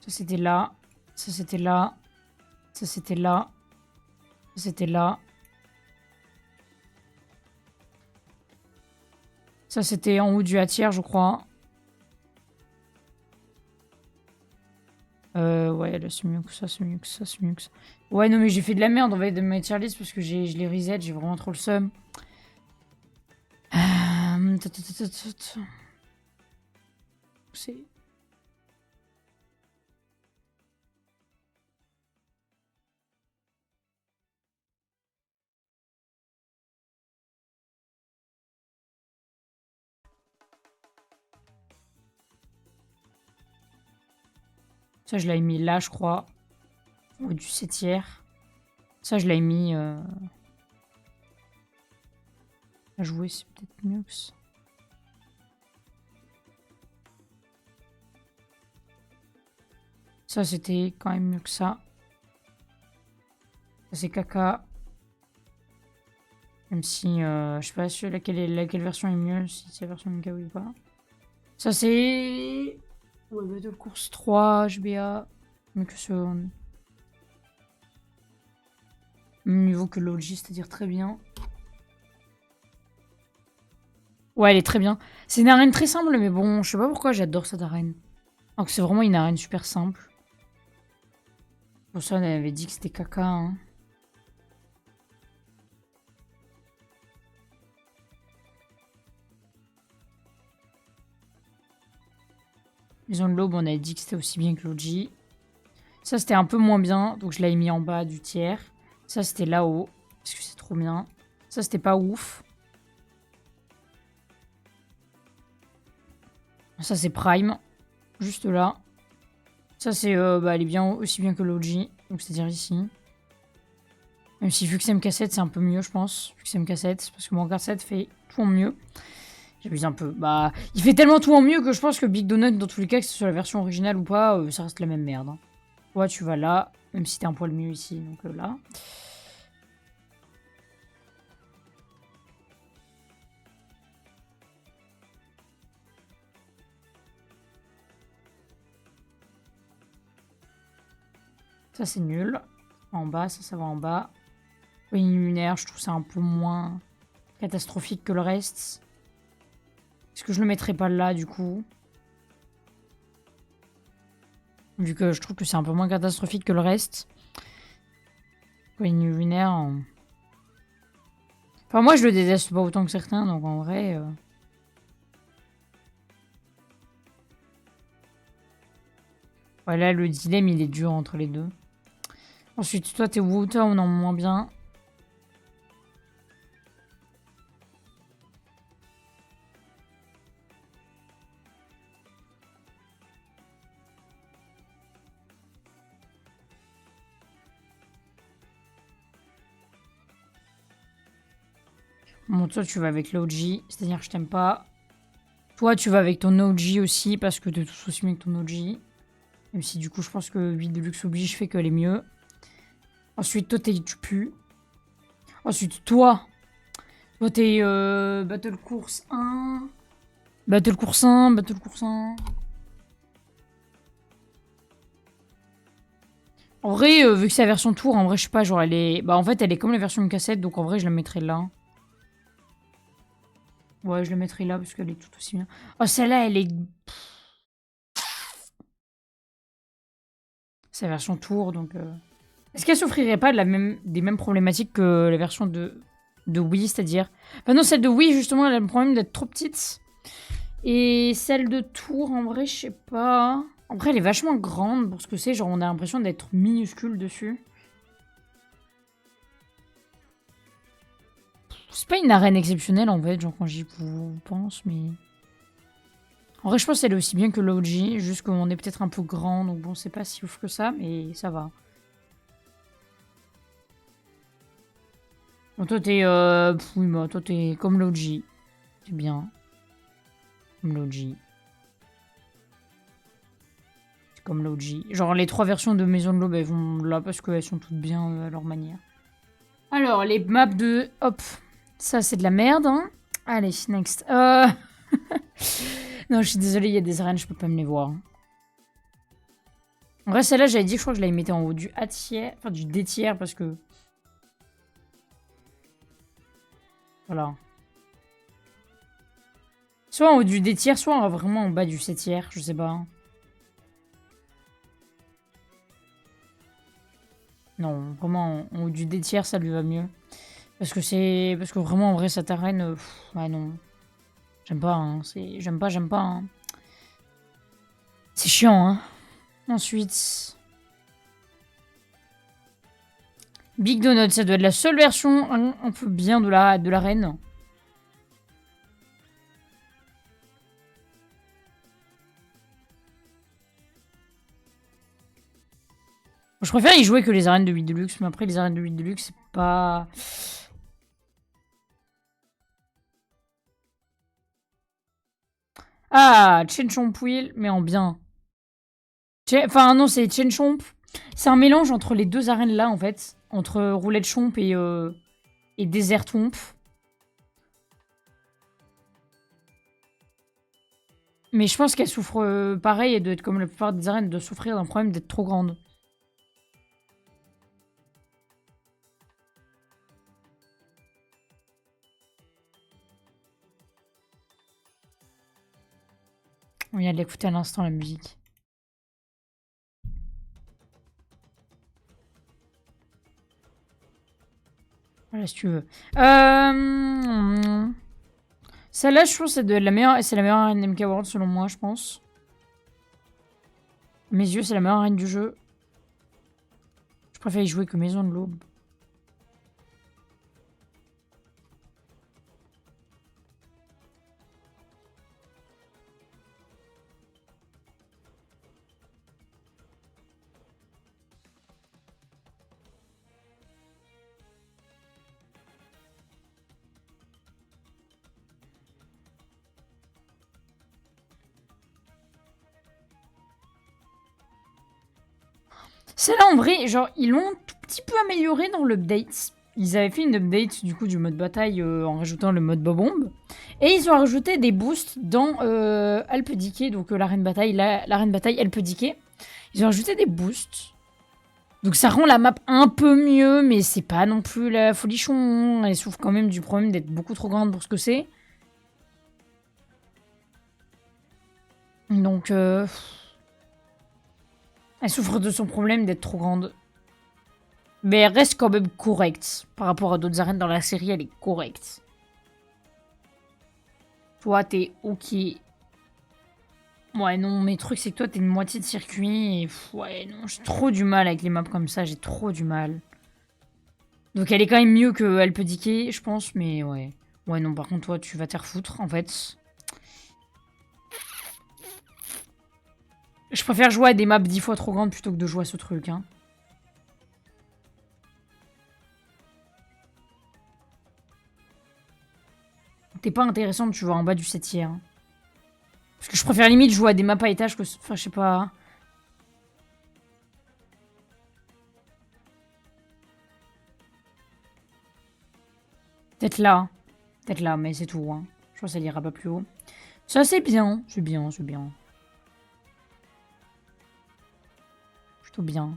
[SPEAKER 1] Ça, c'était là. Ça, c'était là. Ça, c'était là. Ça, c'était là. Ça, c'était en haut du A tiers, je crois. Ouais, là, c'est mieux que ça, c'est mieux que ça, c'est mieux que ça. Ouais, non, mais j'ai fait de la merde, on va de ma tier list parce que je l'ai reset, j'ai vraiment trop le seum. C'est... Ça, je l'avais mis là, je crois. Au du 7e. Ça, je l'avais mis... À jouer, c'est peut-être mieux que ça. Ça, c'était quand même mieux que ça. Ça, c'est caca. Même si, je sais pas laquelle version est mieux, si c'est la version Mika ou pas. Ça, c'est... Ouais, Battle Course 3, HBA. Mieux que ce... Même niveau que l'OG, c'est-à-dire très bien. Ouais, elle est très bien. C'est une arène très simple, mais bon, je sais pas pourquoi j'adore cette arène. Alors que c'est vraiment une arène super simple. Pour ça, on avait dit que c'était caca, hein. Maison de l'Aube, on avait dit que c'était aussi bien que l'OG. Ça, c'était un peu moins bien, donc je l'avais mis en bas du tiers. Ça, c'était là-haut, parce que c'est trop bien. Ça, c'était pas ouf. Ça, c'est Prime, juste là. Ça, c'est... elle est bien, aussi bien que l'OG, donc c'est-à-dire ici. Même si vu que c'est MK7, c'est un peu mieux, je pense. Vu que c'est MK7, parce que mon MK7 fait tout en mieux. J'abuse un peu. Bah, il fait tellement tout en mieux que je pense que Big Donut, dans tous les cas, que ce soit la version originale ou pas, ça reste la même merde. Hein. Toi, tu vas là, même si t'es un poil mieux ici, donc là. Ça, c'est nul. En bas, ça va en bas. Une lunaire, je trouve ça un peu moins catastrophique que le reste. Est-ce que je le mettrais pas là, du coup? Vu que je trouve que c'est un peu moins catastrophique que le reste. Une lunaire... Enfin, moi, je le déteste pas autant que certains, donc en vrai... Voilà, le dilemme, il est dur entre les deux. Ensuite, toi, t'es water, on en moins bien. Bon, toi, tu vas avec l'OG, c'est-à-dire que je t'aime pas. Toi, tu vas avec ton OG aussi, parce que t'es tous aussi mieux que ton OG. Même si, du coup, je pense que 8 de luxe oblige fait qu'elle est mieux. Ensuite, toi, tu pues. Ensuite, toi, t'es Battle Course 1. Battle Course 1, Battle Course 1. En vrai, vu que c'est la version tour, en vrai, je sais pas, genre, elle est... Bah, en fait, elle est comme la version cassette, donc en vrai, je la mettrais là. Ouais, je la mettrai là, parce qu'elle est tout aussi bien. Oh, celle-là, elle est... C'est la version tour, donc... Est-ce qu'elle souffrirait pas de des mêmes problématiques que la version de Wii, c'est-à-dire... Enfin non, celle de Wii, justement, elle a le problème d'être trop petite. Et celle de tour, en vrai, je sais pas... En vrai, elle est vachement grande pour ce que c'est, genre, on a l'impression d'être minuscule dessus. C'est pas une arène exceptionnelle, en fait, genre, quand j'y pense, mais... En vrai, je pense qu'elle est aussi bien que l'OG, juste qu'on est peut-être un peu grand, donc bon, c'est pas si ouf que ça, mais ça va. Bon, toi, t'es... Oui, bah, toi, t'es comme l'OG. C'est bien. Comme l'OG. C'est comme l'OG. Genre, les 3 versions de Maison de l'Aube, elles vont là parce qu'elles sont toutes bien à leur manière. Alors, les maps de... Hop. Ça, c'est de la merde, hein. Allez, next. Non, je suis désolée, il y a des arènes, je peux pas me les voir. En vrai, celle-là, j'avais dit, je crois que je la mettais en haut du A tiers, enfin du D tiers, parce que... Voilà. Soit en haut du D tiers, soit vraiment en bas du C tiers, je sais pas. Non, vraiment, en haut du D tiers, ça lui va mieux. Parce que c'est... Parce que vraiment, en vrai, cette arène... ouais, non. J'aime pas, hein. J'aime pas, hein. C'est chiant, hein. Ensuite... Big Donut, ça doit être la seule version un peu bien de l'arène. Je préfère y jouer que les arènes de 8 Deluxe, mais après les arènes de 8 Deluxe, c'est pas... Ah, Chen Chompuil, mais en bien. Enfin non, c'est Chen Chomp. C'est un mélange entre les deux arènes là, en fait. Entre Roulette Chomp et Desert Chomp. Mais je pense qu'elle souffre pareil, et doit être comme la plupart des arènes, de souffrir d'un problème d'être trop grande. On vient de l'écouter à l'instant, la musique. Voilà, si tu veux. Celle-là, je pense que c'est la meilleure arène MK World, selon moi, je pense. À mes yeux, c'est la meilleure arène du jeu. Je préfère y jouer que Maison de l'Aube. Celle-là, en vrai, genre, ils l'ont tout petit peu amélioré dans l'update. Ils avaient fait une update, du coup, du mode bataille en rajoutant le mode bombe. Et ils ont rajouté des boosts dans Alpe d'Ikea, donc l'arène bataille, l'arène bataille Alpe d'Ikea. Ils ont rajouté des boosts. Donc ça rend la map un peu mieux, mais c'est pas non plus la folichon. Elle souffre quand même du problème d'être beaucoup trop grande pour ce que c'est. Donc... elle souffre de son problème d'être trop grande. Mais elle reste quand même correcte. Par rapport à d'autres arènes dans la série, elle est correcte. Toi, t'es ok. Ouais, non, mes trucs, c'est que toi, t'es une moitié de circuit et ouais, non, j'ai trop du mal avec les maps comme ça, j'ai trop du mal. Donc elle est quand même mieux qu'elle peut diquer, je pense, mais ouais. Ouais, non, par contre, toi, tu vas te refoutre, en fait. Je préfère jouer à des maps 10 fois trop grandes plutôt que de jouer à ce truc, hein. T'es pas intéressante, tu vois, en bas du 7 tiers. Parce que je préfère limite jouer à des maps à étage que... Enfin, je sais pas... Peut-être là. Peut-être là, mais c'est tout, hein. Je pense qu'elle ira pas plus haut. Ça, c'est bien. C'est bien, c'est bien. Plutôt bien.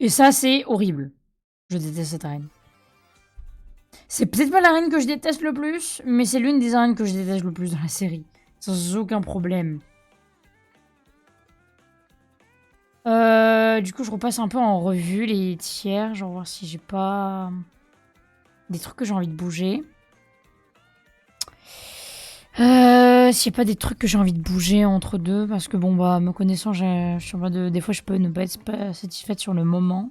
[SPEAKER 1] Et ça, c'est horrible. Je déteste cette arène. C'est peut-être pas l'arène que je déteste le plus, mais c'est l'une des arènes que je déteste le plus dans la série. Sans aucun problème. Du coup, je repasse un peu en revue les tiers. Genre voir si j'ai pas... des trucs que j'ai envie de bouger. S'il n'y a pas des trucs que j'ai envie de bouger entre deux, parce que bon, bah, me connaissant, je suis en mode des fois, je peux ne pas être pas satisfaite sur le moment.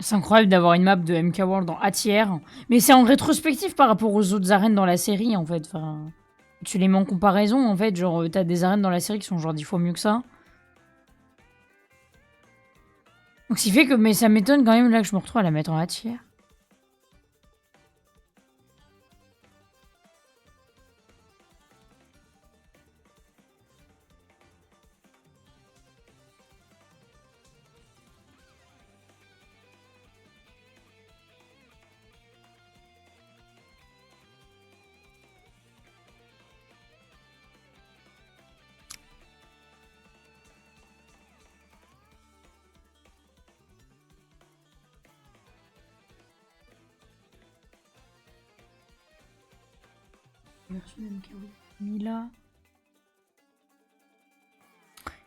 [SPEAKER 1] C'est incroyable d'avoir une map de MK World en A tiers, mais c'est en rétrospective par rapport aux autres arènes dans la série, en fait. Enfin, tu les mets en comparaison, en fait. Genre, t'as des arènes dans la série qui sont genre 10 fois mieux que ça. Donc, ce qui fait que, mais ça m'étonne quand même là que je me retrouve à la mettre en A tiers. Version MK World. Mila.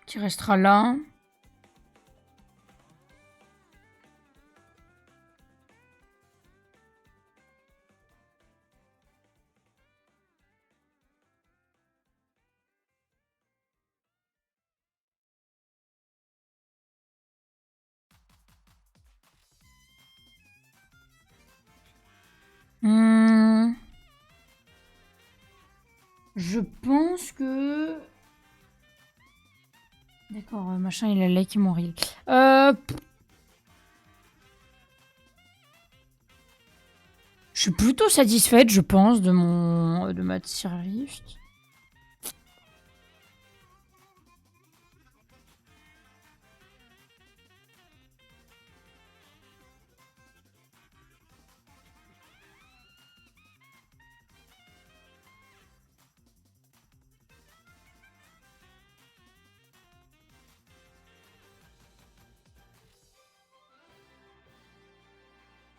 [SPEAKER 1] Qui restera là. Hmm. Je pense que... D'accord, machin, il a like mon reel. Je suis plutôt satisfaite, je pense, de ma tier list.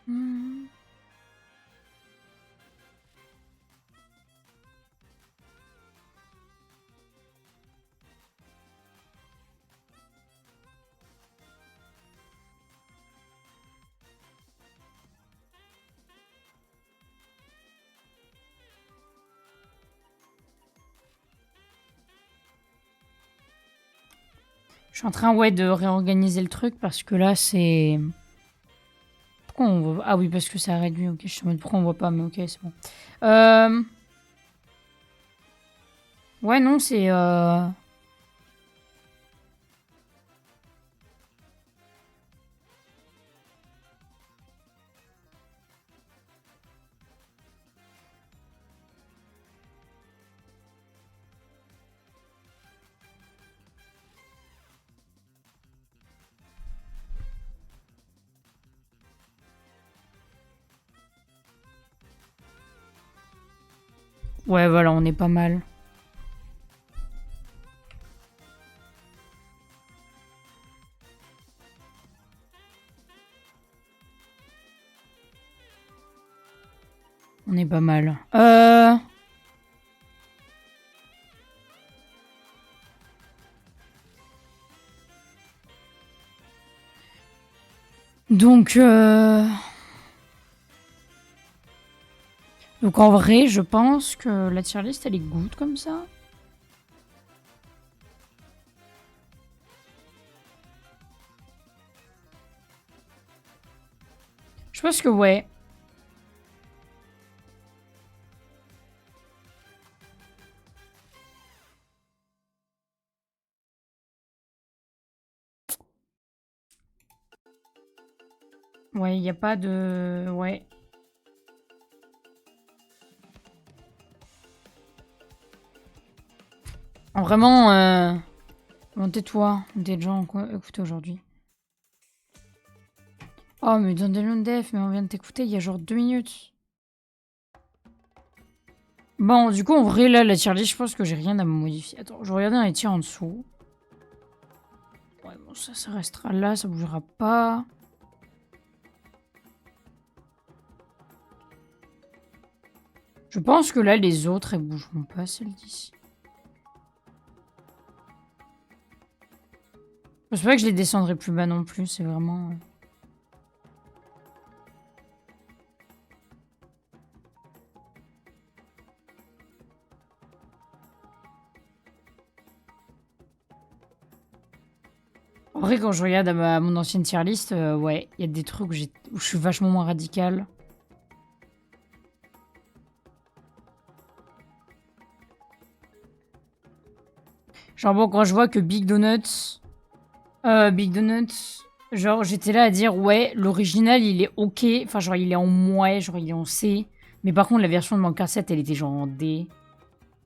[SPEAKER 1] Hmm. Je suis en train, ouais, de réorganiser le truc parce que là, c'est... Pourquoi on voit... Ah oui, parce que ça a réduit, ok. Je suis en mode, pourquoi on voit pas, mais ok, c'est bon. Ouais, non, c'est... Ouais, voilà, on est pas mal. On est pas mal. Donc en vrai, je pense que la tier list, elle est good comme ça. Je pense que ouais. Ouais, il n'y a pas de... Ouais. Vraiment, bon, tais-toi, des gens écoutez aujourd'hui. Oh, mais dans des Def, mais on vient de t'écouter il y a genre 2 minutes. Bon, du coup, en vrai, là, la tier list, je pense que j'ai rien à modifier. Attends, je regardais dans les tiers en dessous. Ouais, bon, ça restera là, ça bougera pas. Je pense que là, les autres, elles bougeront pas, celles d'ici. C'est vrai que je les descendrai plus bas non plus, c'est vraiment... En vrai, quand je regarde à mon ancienne tier list, ouais, il y a des trucs où je suis vachement moins radical. Genre bon, quand je vois que Big Donuts... genre j'étais là à dire, ouais, l'original, il est ok. Enfin, genre, il est en ouais, genre, il est en C. Mais par contre, la version de mon cassette, elle était genre en D.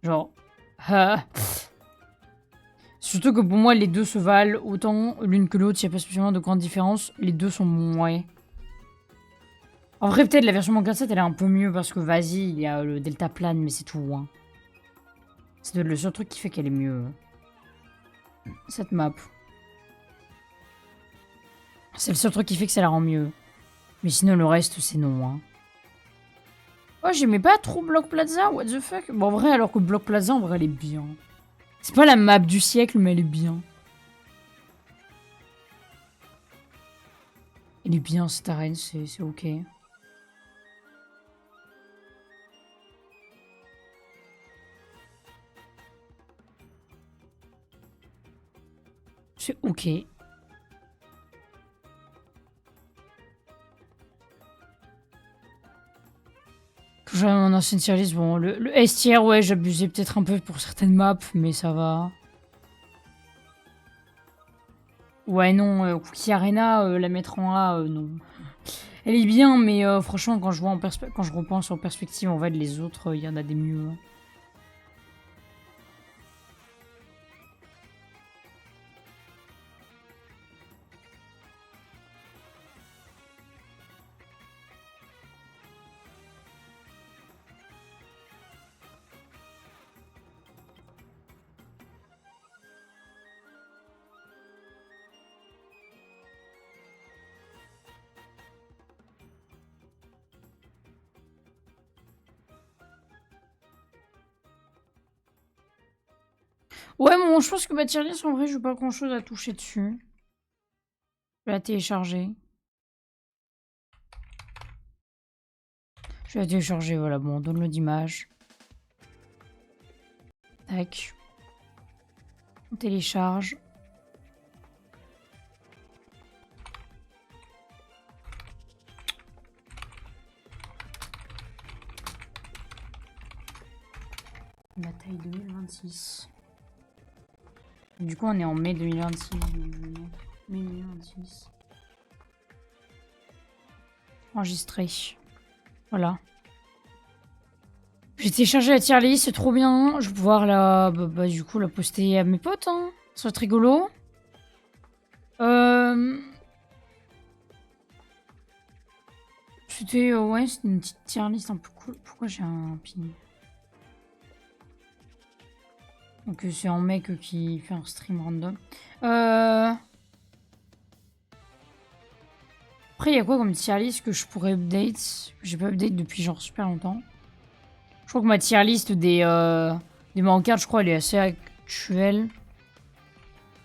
[SPEAKER 1] Genre... ah. Surtout que pour moi, les deux se valent autant l'une que l'autre. Il n'y a pas spécialement de grande différence. Les deux sont ouais. En vrai, peut-être la version Manca 7, elle est un peu mieux parce que vas-y, il y a le delta plane, mais c'est tout. Hein. C'est le seul truc qui fait qu'elle est mieux. Cette map. C'est le seul truc qui fait que ça la rend mieux. Mais sinon, le reste, c'est non. Hein. Oh, j'aimais pas trop Block Plaza, what the fuck. Bon, en vrai, alors que Block Plaza, en vrai, elle est bien. C'est pas la map du siècle, mais elle est bien. Elle est bien, cette arène, c'est ok. C'est ok. Que j'avais mon ancienne tier list, bon, le S tier, ouais, j'abusais peut-être un peu pour certaines maps, mais ça va. Ouais, non, Cookie Arena, la mettre en A, non. Elle est bien, mais franchement, quand je repense en perspective, en fait, les autres, il y en a des mieux. Hein. Ouais, bon, je pense que ma tier list, en vrai, j'ai pas grand-chose à toucher dessus. Je vais la télécharger. Je vais la télécharger, voilà, bon, download d'image. Tac. On télécharge. Bataille 2026. Du coup, on est en mai 2026. Mai 2026. Enregistré. Voilà. J'ai téléchargé la tier list, c'est trop bien. Je vais pouvoir du coup, la poster à mes potes. Hein. Ça va être rigolo. C'était ouais, c'était une petite tier list un peu cool. Pourquoi j'ai un ping? Donc c'est un mec qui fait un stream random. Après, il y a quoi comme tier list que je pourrais update? J'ai pas update depuis genre super longtemps. Je crois que ma tier list des Mario, je crois, elle est assez actuelle.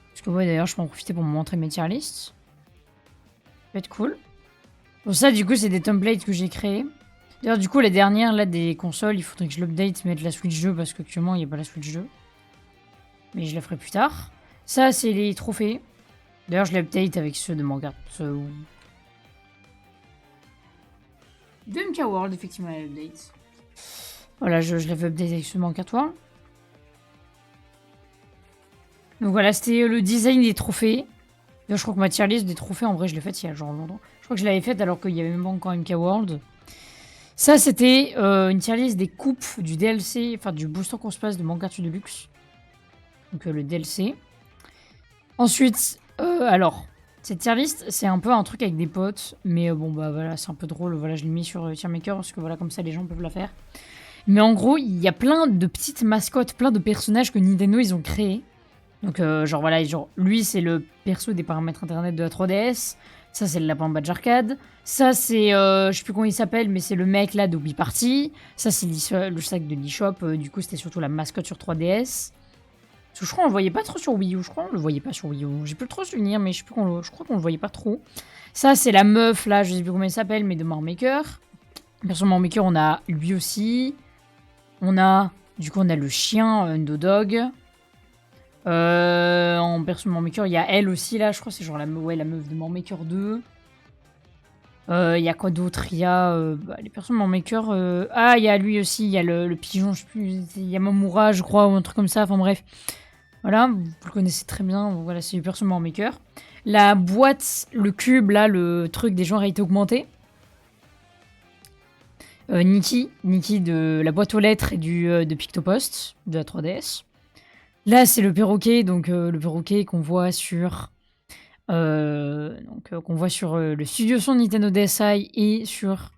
[SPEAKER 1] Parce que ouais, d'ailleurs, je peux en profiter pour me montrer mes tier lists. Ça va être cool. Bon, ça, du coup, c'est des templates que j'ai créés. D'ailleurs, du coup, la dernière, là, des consoles, il faudrait que je l'update, mettre la Switch 2, parce qu'actuellement, il n'y a pas la Switch 2. Mais je la ferai plus tard. Ça, c'est les trophées. D'ailleurs, je l'update avec ceux de Mario. De MK World, effectivement, l'update. Voilà, je l'avais update avec ceux de Mario World. Donc voilà, c'était le design des trophées. D'ailleurs, je crois que ma tier list des trophées, en vrai, je l'ai faite il y a genre longtemps. Je crois que je l'avais faite alors qu'il n'y avait même pas encore MK World. Ça, c'était une tier list des coupes du DLC, enfin du booster qu'on se passe de Mangatsu Deluxe. Donc le DLC. Ensuite, alors, cette tier list, c'est un peu un truc avec des potes. Mais bon, bah voilà, c'est un peu drôle. Voilà, je l'ai mis sur Tiermaker parce que voilà, comme ça, les gens peuvent la faire. Mais en gros, il y a plein de petites mascottes, plein de personnages que Nintendo, ils ont créés. Donc, genre voilà, genre, lui, c'est le perso des paramètres internet de la 3DS. Ça, c'est le lapin badge arcade. Ça, c'est, je sais plus comment il s'appelle, mais c'est le mec là de Wii Party. Ça, c'est le sac de l'eShop. Du coup, c'était surtout la mascotte sur 3DS. Parce que je crois qu'on le voyait pas trop sur Wii U. Je crois qu'on le voyait pas sur Wii U. J'ai plus trop souvenir, mais je crois qu'on le voyait pas trop. Ça, c'est la meuf là, je sais plus comment elle s'appelle, mais de Mario Maker. Perso Mario Maker, on a lui aussi. On a, du coup, on a le chien, Undodog. En perso de Mario Maker, il y a elle aussi là, je crois que c'est genre la meuf de Mario Maker 2. Il y a quoi d'autre? Il y a les persos de Mario Maker. Ah, il y a lui aussi, il y a le pigeon, je sais plus, il y a Mamura, je crois, ou un truc comme ça. Enfin bref. Voilà, vous le connaissez très bien. Donc, voilà, c'est les persos de Mario Maker. La boîte, le cube, là, le truc des gens en réalité augmentée. Nikki de la boîte aux lettres et de Pictopost de la 3DS. Là, c'est le perroquet, donc le perroquet qu'on voit sur, le studio son Nintendo DSi et sur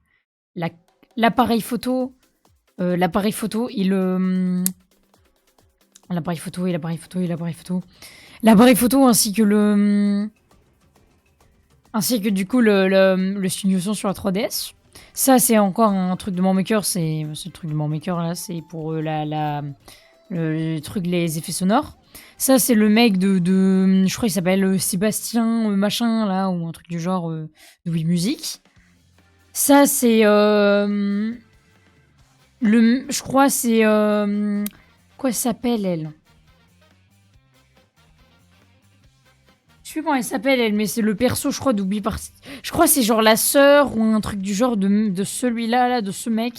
[SPEAKER 1] l'appareil photo, l'appareil photo et l'appareil photo et l'appareil photo et l'appareil photo, l'appareil photo ainsi que du coup le studio son sur la 3DS. Ça, c'est encore un truc de Mario Maker, c'est le truc de Mario Maker là, c'est pour le truc, les effets sonores. Ça, c'est le mec je crois qu'il s'appelle Sébastien machin, là, ou un truc du genre de Wii Music. Ça, c'est je crois c'est quoi s'appelle elle? Je sais plus comment elle s'appelle elle, mais c'est le perso, je crois, d'Oubli Party. Je crois que c'est genre la sœur ou un truc du genre de celui-là, là, de ce mec.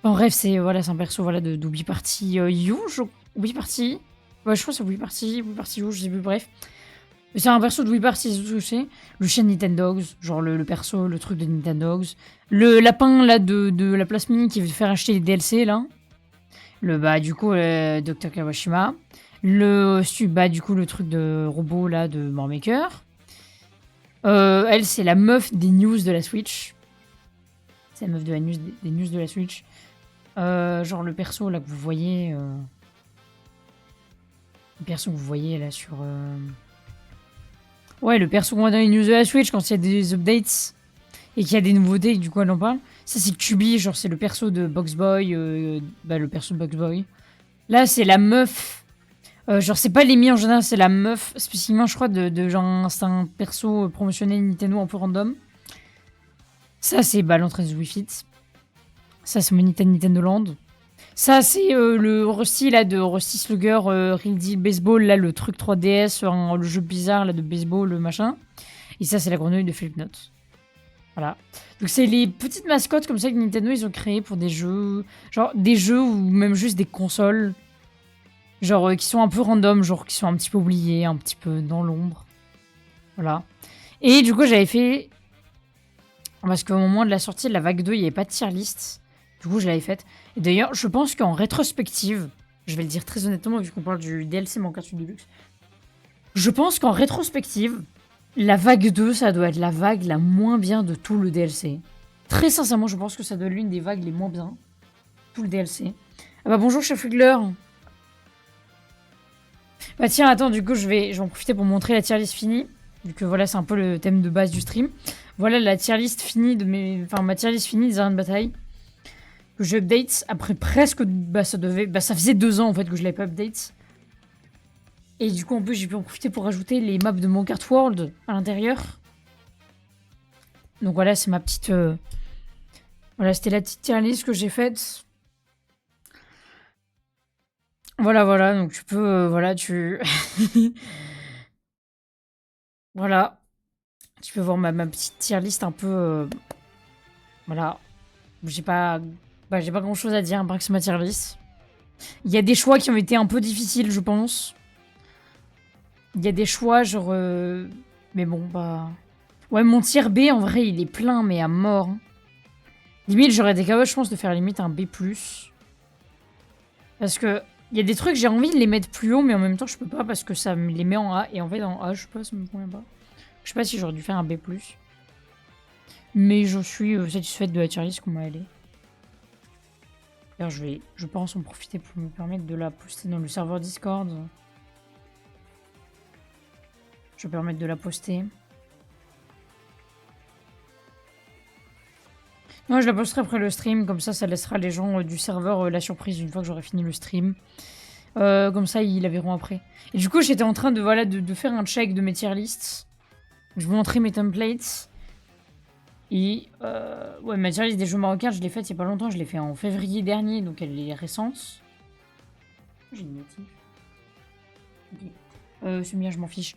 [SPEAKER 1] En bref, c'est voilà, c'est un perso voilà, de Wii Party You. Wii Party. Ouais, je crois que c'est Wii Party You, je sais plus, bref. C'est un perso de Wii Party, c'est tout ce que c'est. Le chien de Nintendogs, genre le perso, le truc de Nintendogs. Le lapin là de la place mini qui veut faire acheter les DLC là. Du coup, Dr. Kawashima. Du coup, le truc de robot là de Mario Maker. Elle, c'est la meuf des news de la Switch. C'est la meuf de des news de la Switch. Genre le perso là que vous voyez. Le perso que vous voyez là sur. Ouais, le perso qu'on voit dans les news de la Switch quand il y a des updates et qu'il y a des nouveautés, du coup elle en parle. Ça, c'est Kubi, genre c'est le perso de Box Boy. Le perso de Box Boy. Là, c'est la meuf. Genre, c'est pas l'Emi en général, c'est la meuf spécifiquement, je crois, de genre. C'est un perso promotionné Nintendo un peu random. Ça, c'est l'entrée de Wii Fit. Ça, c'est mon Nintendo Land. Ça, c'est le Rusty, là, de Rusty Slugger, Real Deal Baseball, là, le truc 3DS, le jeu bizarre, là, de baseball, le machin. Et ça, c'est la grenouille de Philip Note. Voilà. Donc, c'est les petites mascottes comme ça que Nintendo, ils ont créées pour des jeux. Genre, des jeux ou même juste des consoles. Genre, qui sont un peu random, genre, qui sont un petit peu oubliés, un petit peu dans l'ombre. Voilà. Et du coup, j'avais fait. Parce qu'au moment de la sortie de la vague 2, il n'y avait pas de tier list. Du coup, je l'avais faite. Et d'ailleurs, je pense qu'en rétrospective, je vais le dire très honnêtement, vu qu'on parle du DLC Mangatsu Deluxe, je pense qu'en rétrospective, la vague 2, ça doit être la vague la moins bien de tout le DLC. Très sincèrement, je pense que ça doit être l'une des vagues les moins bien. Tout le DLC. Ah bah bonjour, chef Fugler. Bah tiens, attends, du coup, je vais en profiter pour montrer la tier list finie. Vu que voilà, c'est un peu le thème de base du stream. Voilà la tier list finie de mes... Enfin, ma tier list finie des arènes de bataille. Que j'update après presque... Bah, ça faisait 2 ans, en fait, que je l'avais pas update. Et du coup, en plus, j'ai pu en profiter pour rajouter les maps de mon cart world à l'intérieur. Donc voilà, c'est ma petite... Voilà, c'était la petite tier list que j'ai faite. Voilà, voilà, donc tu peux... voilà, tu... voilà. Tu peux voir ma petite tier list un peu... voilà. J'ai pas... Bah, j'ai pas grand chose à dire, à part que c'est ma tier list. Il y a des choix qui ont été un peu difficiles, je pense. Il y a des choix, genre... Mais bon, bah... Ouais, mon tier B, en vrai, il est plein, mais à mort. Limite, j'aurais été capable, je pense, de faire limite un B+. Parce que... Il y a des trucs, j'ai envie de les mettre plus haut, mais en même temps, je peux pas parce que ça me les met en A. Et en fait, en A, je sais pas, ça me convient pas. Je sais pas si j'aurais dû faire un B+. Mais je suis satisfaite de la tier list qu'on m'a allé. D'ailleurs, je pense en profiter pour me permettre de la poster dans le serveur Discord. Je vais permettre de la poster. Non, je la posterai après le stream, comme ça laissera les gens du serveur la surprise une fois que j'aurai fini le stream. Comme ça, ils la verront après. Et du coup, j'étais en train de, voilà, de faire un check de mes tier lists. Je vous montrer mes templates. Et ouais, ma tier list des jeux marocains, je l'ai faite il y a pas longtemps. Je l'ai fait en février dernier, donc elle est récente. J'ai une notif. Ok. C'est bien, je m'en fiche.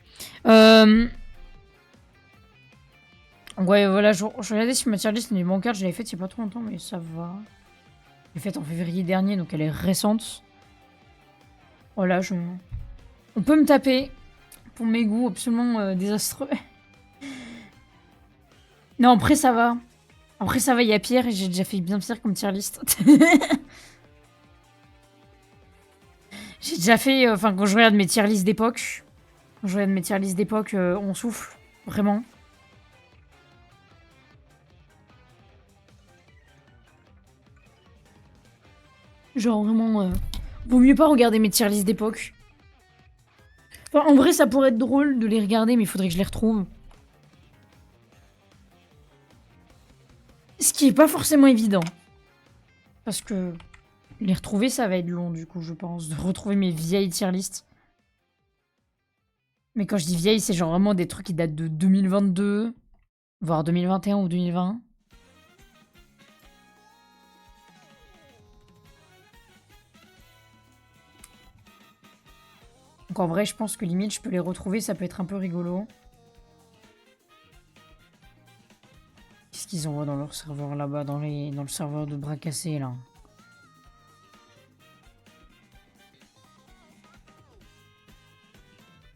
[SPEAKER 1] Ouais, voilà, je regardais sur ma tier list des manquards, je l'avais faite il y a pas trop longtemps, mais ça va. Je l'ai faite en février dernier, donc elle est récente. Voilà, on peut me taper pour mes goûts absolument désastreux. Non, après ça va. Après ça va, il y a pire et j'ai déjà fait bien pire comme tier list. J'ai déjà fait, enfin quand je regarde mes tier list d'époque, on souffle, vraiment. Genre vraiment, vaut mieux pas regarder mes tier list d'époque. Enfin, en vrai, ça pourrait être drôle de les regarder, mais il faudrait que je les retrouve. Ce qui est pas forcément évident. Parce que les retrouver, ça va être long, du coup, je pense, de retrouver mes vieilles tier lists. Mais quand je dis vieilles, c'est genre vraiment des trucs qui datent de 2022, voire 2021 ou 2020. Donc en vrai, je pense que limite, je peux les retrouver, ça peut être un peu rigolo. Qu'est-ce qu'ils envoient dans leur serveur là-bas, dans le serveur de bras cassés, là?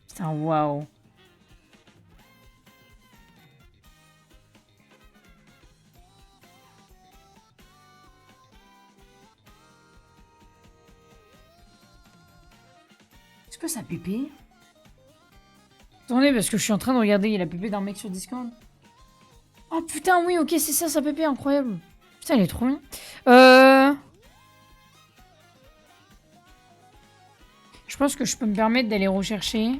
[SPEAKER 1] Putain, waouh. Est-ce que ça pépé? Attendez, parce que je suis en train de regarder la pépé d'un mec sur Discord. Oh putain, oui, ok, c'est ça, ça pépé, incroyable. Putain, il est trop bien. Je pense que je peux me permettre d'aller rechercher.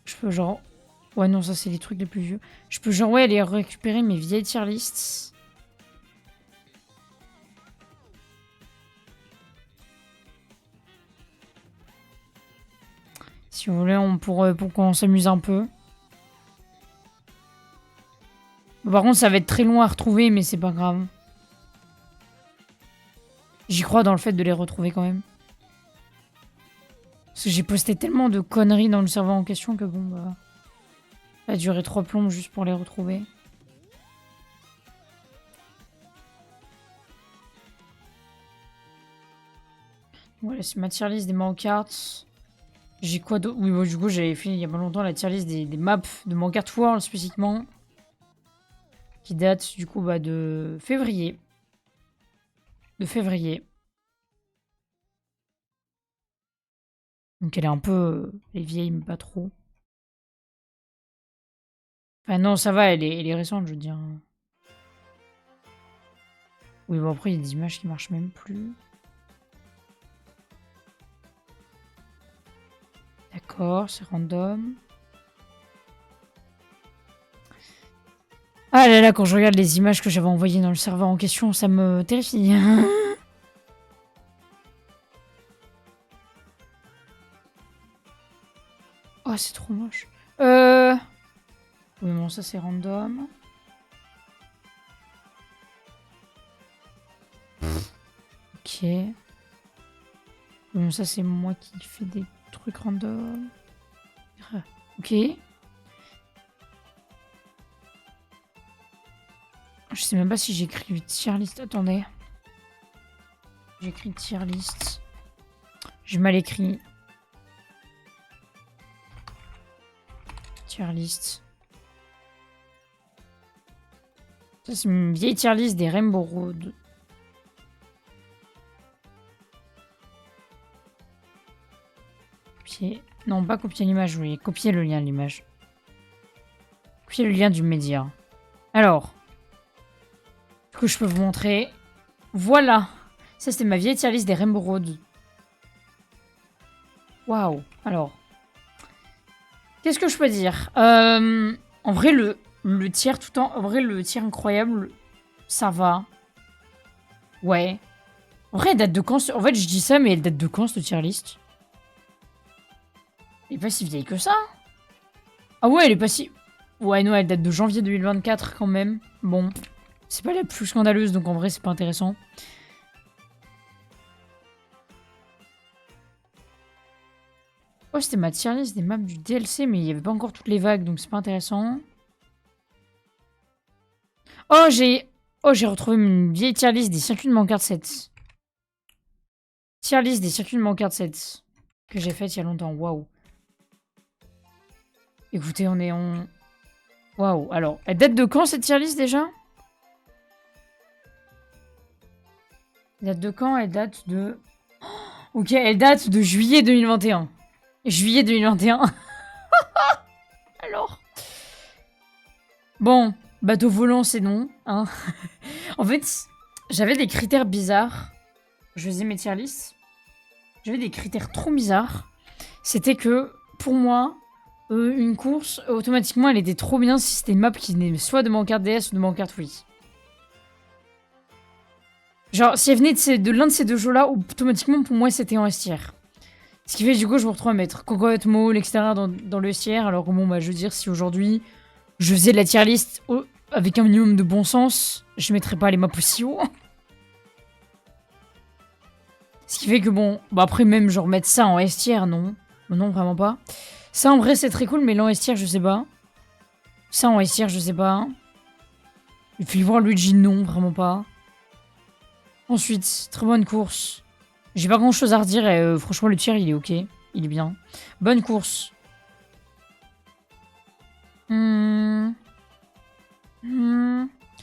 [SPEAKER 1] Je peux genre... Ouais, non, ça, c'est les trucs les plus vieux. Je peux genre, ouais, aller récupérer mes vieilles tier lists. Si vous voulez, pour qu'on s'amuse un peu. Par contre, ça va être très long à retrouver, mais c'est pas grave. J'y crois dans le fait de les retrouver quand même. Parce que j'ai posté tellement de conneries dans le serveur en question que bon, bah... Ça a duré 3 plombs juste pour les retrouver. Voilà, c'est ma tier list des Mario Kart. J'ai quoi d'autre? Oui, bon, du coup, j'avais fait il y a pas longtemps la tier list des maps de Mario Kart World spécifiquement. Qui date du coup bah, de février. Donc elle est un peu... elle est vieille, mais pas trop. Enfin non, ça va, elle est récente, je veux dire. Oui, bon après, il y a des images qui marchent même plus. D'accord, c'est random. Ah là là, quand je regarde les images que j'avais envoyées dans le serveur en question, ça me terrifie. Oh, c'est trop moche. Oui, bon, ça c'est random. Ok. Bon, ça c'est moi qui fais des trucs random. Ok. Je sais même pas si j'ai écrit tier list. Attendez. J'ai écrit tier list. J'ai mal écrit. Tier list. Ça, c'est une vieille tier list des Rainbow Road. Copier. Non, pas copier l'image, oui. Copier le lien de l'image. Copier le lien du média. Alors. Ce que je peux vous montrer. Voilà. Ça, c'était ma vieille tier list des Rainbow Road. Waouh. Alors. Qu'est-ce que je peux dire En vrai, le tiers tout en... En vrai, le tiers incroyable, ça va. Ouais. En vrai, elle date de quand En fait, je dis ça, mais elle date de quand, cette tier list? Elle est pas si vieille que ça. Ah ouais, elle est pas si... Ouais, non, elle date de janvier 2024, quand même. Bon. C'est pas la plus scandaleuse, donc en vrai, c'est pas intéressant. Oh, c'était ma tier list des maps du DLC, mais il y avait pas encore toutes les vagues, donc c'est pas intéressant. Oh, j'ai retrouvé une vieille tier list des circuits de Mancard 7. Tier list des circuits de Mancard 7. Que j'ai faite il y a longtemps. Waouh. Écoutez, on est en... Waouh. Alors, elle date de quand, cette tier list, déjà? Elle date de quand? Elle date de... Ok, elle date de juillet 2021. Juillet 2021. Alors... Bon, bateau volant, c'est non. Hein. En fait, j'avais des critères bizarres. Je faisais mes tier lists. J'avais des critères trop bizarres. C'était que, pour moi, une course, automatiquement, elle était trop bien si c'était une map qui venait soit de Mancard DS ou de Mancard Wii. Genre, si elle venait de l'un de ces deux jeux-là, automatiquement, pour moi, c'était en S tier. Ce qui fait, du coup, je me retrouve à mettre Cocotte, Mall, etc. dans le S tier. Alors que bon, bah, je veux dire, si aujourd'hui, je faisais de la tier list avec un minimum de bon sens, je mettrais pas les maps aussi haut. Ce qui fait que bon, bah après même genre mettre ça en S tier, non. Non, vraiment pas. Ça en vrai c'est très cool, mais là en S tier, je sais pas. Ça en S tier, je sais pas. Il faut y voir Luigi, non, vraiment pas. Ensuite, très bonne course. J'ai pas grand chose à redire et franchement le tir il est ok. Il est bien. Bonne course.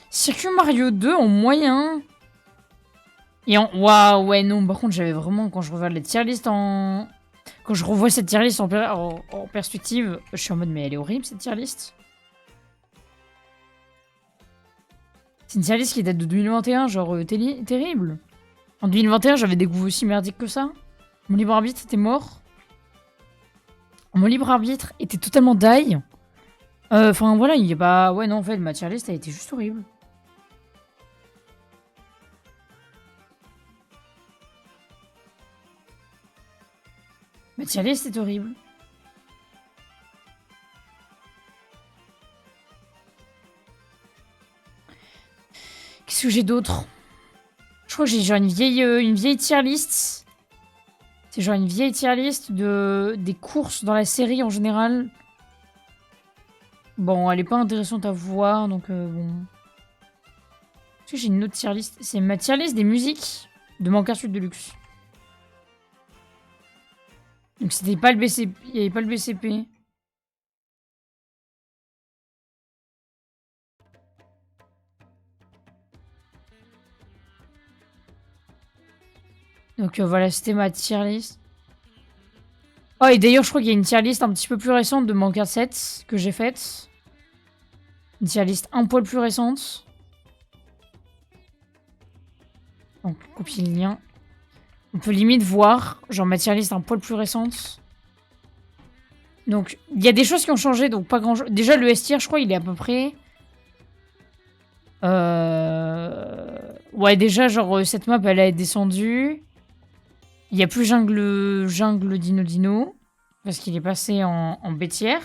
[SPEAKER 1] Circuit Mario 2 en moyen. Et en... Waouh, ouais, non, par contre, j'avais vraiment... Quand je revois les tier list en... Quand je revois cette tier list en perspective, je suis en mode, mais elle est horrible, cette tier list. C'est une tier list qui date de 2021, genre terrible. En 2021, j'avais des goûts aussi merdiques que ça. Mon libre arbitre était mort. Mon libre arbitre était totalement die. Enfin, voilà, il y a pas... Ouais, non, en fait, ma tier list a été juste horrible. Ma tier list est horrible. Qu'est-ce que j'ai d'autre? Je crois que j'ai genre une vieille tier list. C'est genre une vieille tier list des courses dans la série en général. Bon, elle est pas intéressante à voir, donc bon. Est-ce que j'ai une autre tier list? C'est ma tier list des musiques de Mancard Suite Deluxe. Donc c'était pas le BCP. Il n'y avait pas le BCP. Donc voilà, c'était ma tier list. Oh, et d'ailleurs, je crois qu'il y a une tier list un petit peu plus récente de Mancard 7 que j'ai faite. Une tier list un poil plus récente. Donc, copier le lien. On peut limite voir, genre ma tier list un poil plus récente. Donc, il y a des choses qui ont changé, donc pas grand chose. Déjà, le S tier, je crois, il est à peu près... Ouais, déjà, genre, cette map, elle a été descendue. Il n'y a plus jungle Dino Dino. Parce qu'il est passé en B tier.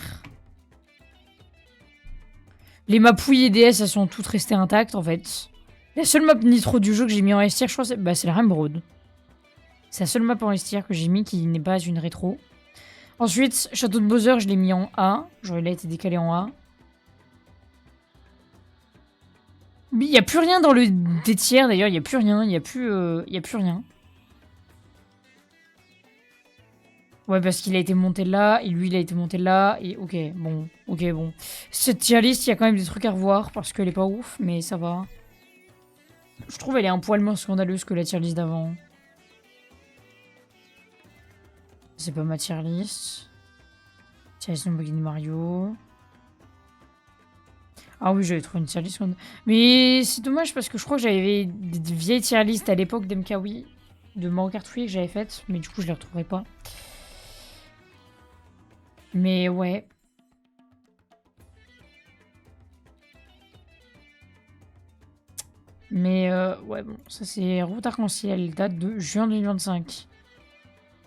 [SPEAKER 1] Les maps Wii et DS, elles sont toutes restées intactes, en fait. La seule map Nitro du jeu que j'ai mis en S tier, je crois, c'est la Rainbow. C'est la seule map en S tier que j'ai mis qui n'est pas une rétro. Ensuite, Château de Bowser, je l'ai mis en A. Genre, il a été décalé en A. Mais il n'y a plus rien dans le D tiers, d'ailleurs. Il n'y a plus rien. Il n'y a plus rien. Ouais, parce qu'il a été monté là, et lui, il a été monté là, et ok, bon. Cette tier list, il y a quand même des trucs à revoir, parce qu'elle est pas ouf, mais ça va. Je trouve elle est un poil moins scandaleuse que la tier list d'avant. C'est pas ma tier list. Tier list Lamborghini Mario. Ah oui, j'avais trouvé une tier list. Mais c'est dommage, parce que je crois que j'avais des vieilles tier list à l'époque d'MKWii, de Mario Kart Wii que j'avais faites, mais du coup, je les retrouverai pas. Mais ouais. Mais ouais, bon, ça c'est Route Arc-en-Ciel, elle date de juin 2025.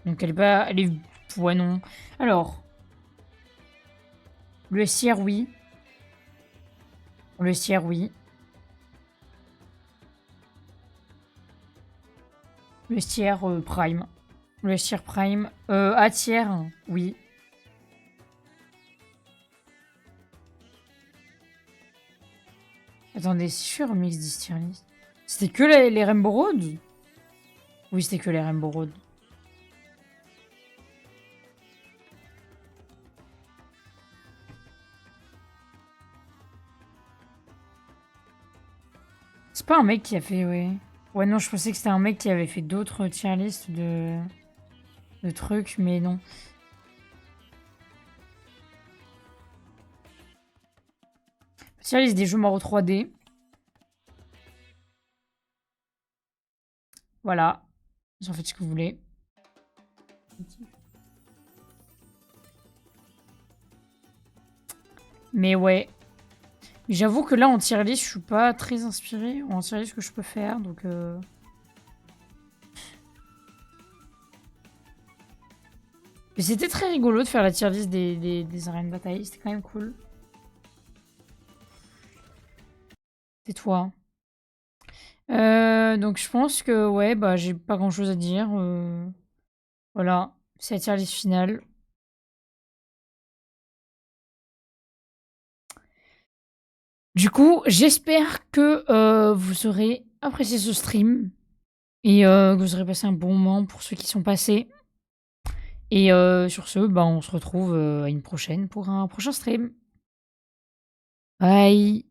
[SPEAKER 1] Donc elle est pas... Elle est... Ouais, non. Alors. Le STR, oui. Le STR, oui. Le STR Prime. Le STR Prime. A tiers, oui. Attendez, si je suis remix des tier list. C'était que les Rainbow Road? Oui, c'était que les Rainbow Road. C'est pas un mec qui a fait, ouais. Ouais, non, je pensais que c'était un mec qui avait fait d'autres tier list de trucs, mais non. Tier list des jeux Mario 3D. Voilà. Vous en faites ce que vous voulez. Mais ouais. J'avoue que là, en tier list, je suis pas très inspirée. En tier list, ce que je peux faire, donc... Mais c'était très rigolo de faire la tier list des arènes bataille. C'était quand même cool. C'est toi. Donc je pense que, ouais, bah j'ai pas grand-chose à dire. Voilà, c'est la tier list finale. Du coup, j'espère que vous aurez apprécié ce stream. Et que vous aurez passé un bon moment pour ceux qui sont passés. Et sur ce, bah, on se retrouve à une prochaine pour un prochain stream. Bye!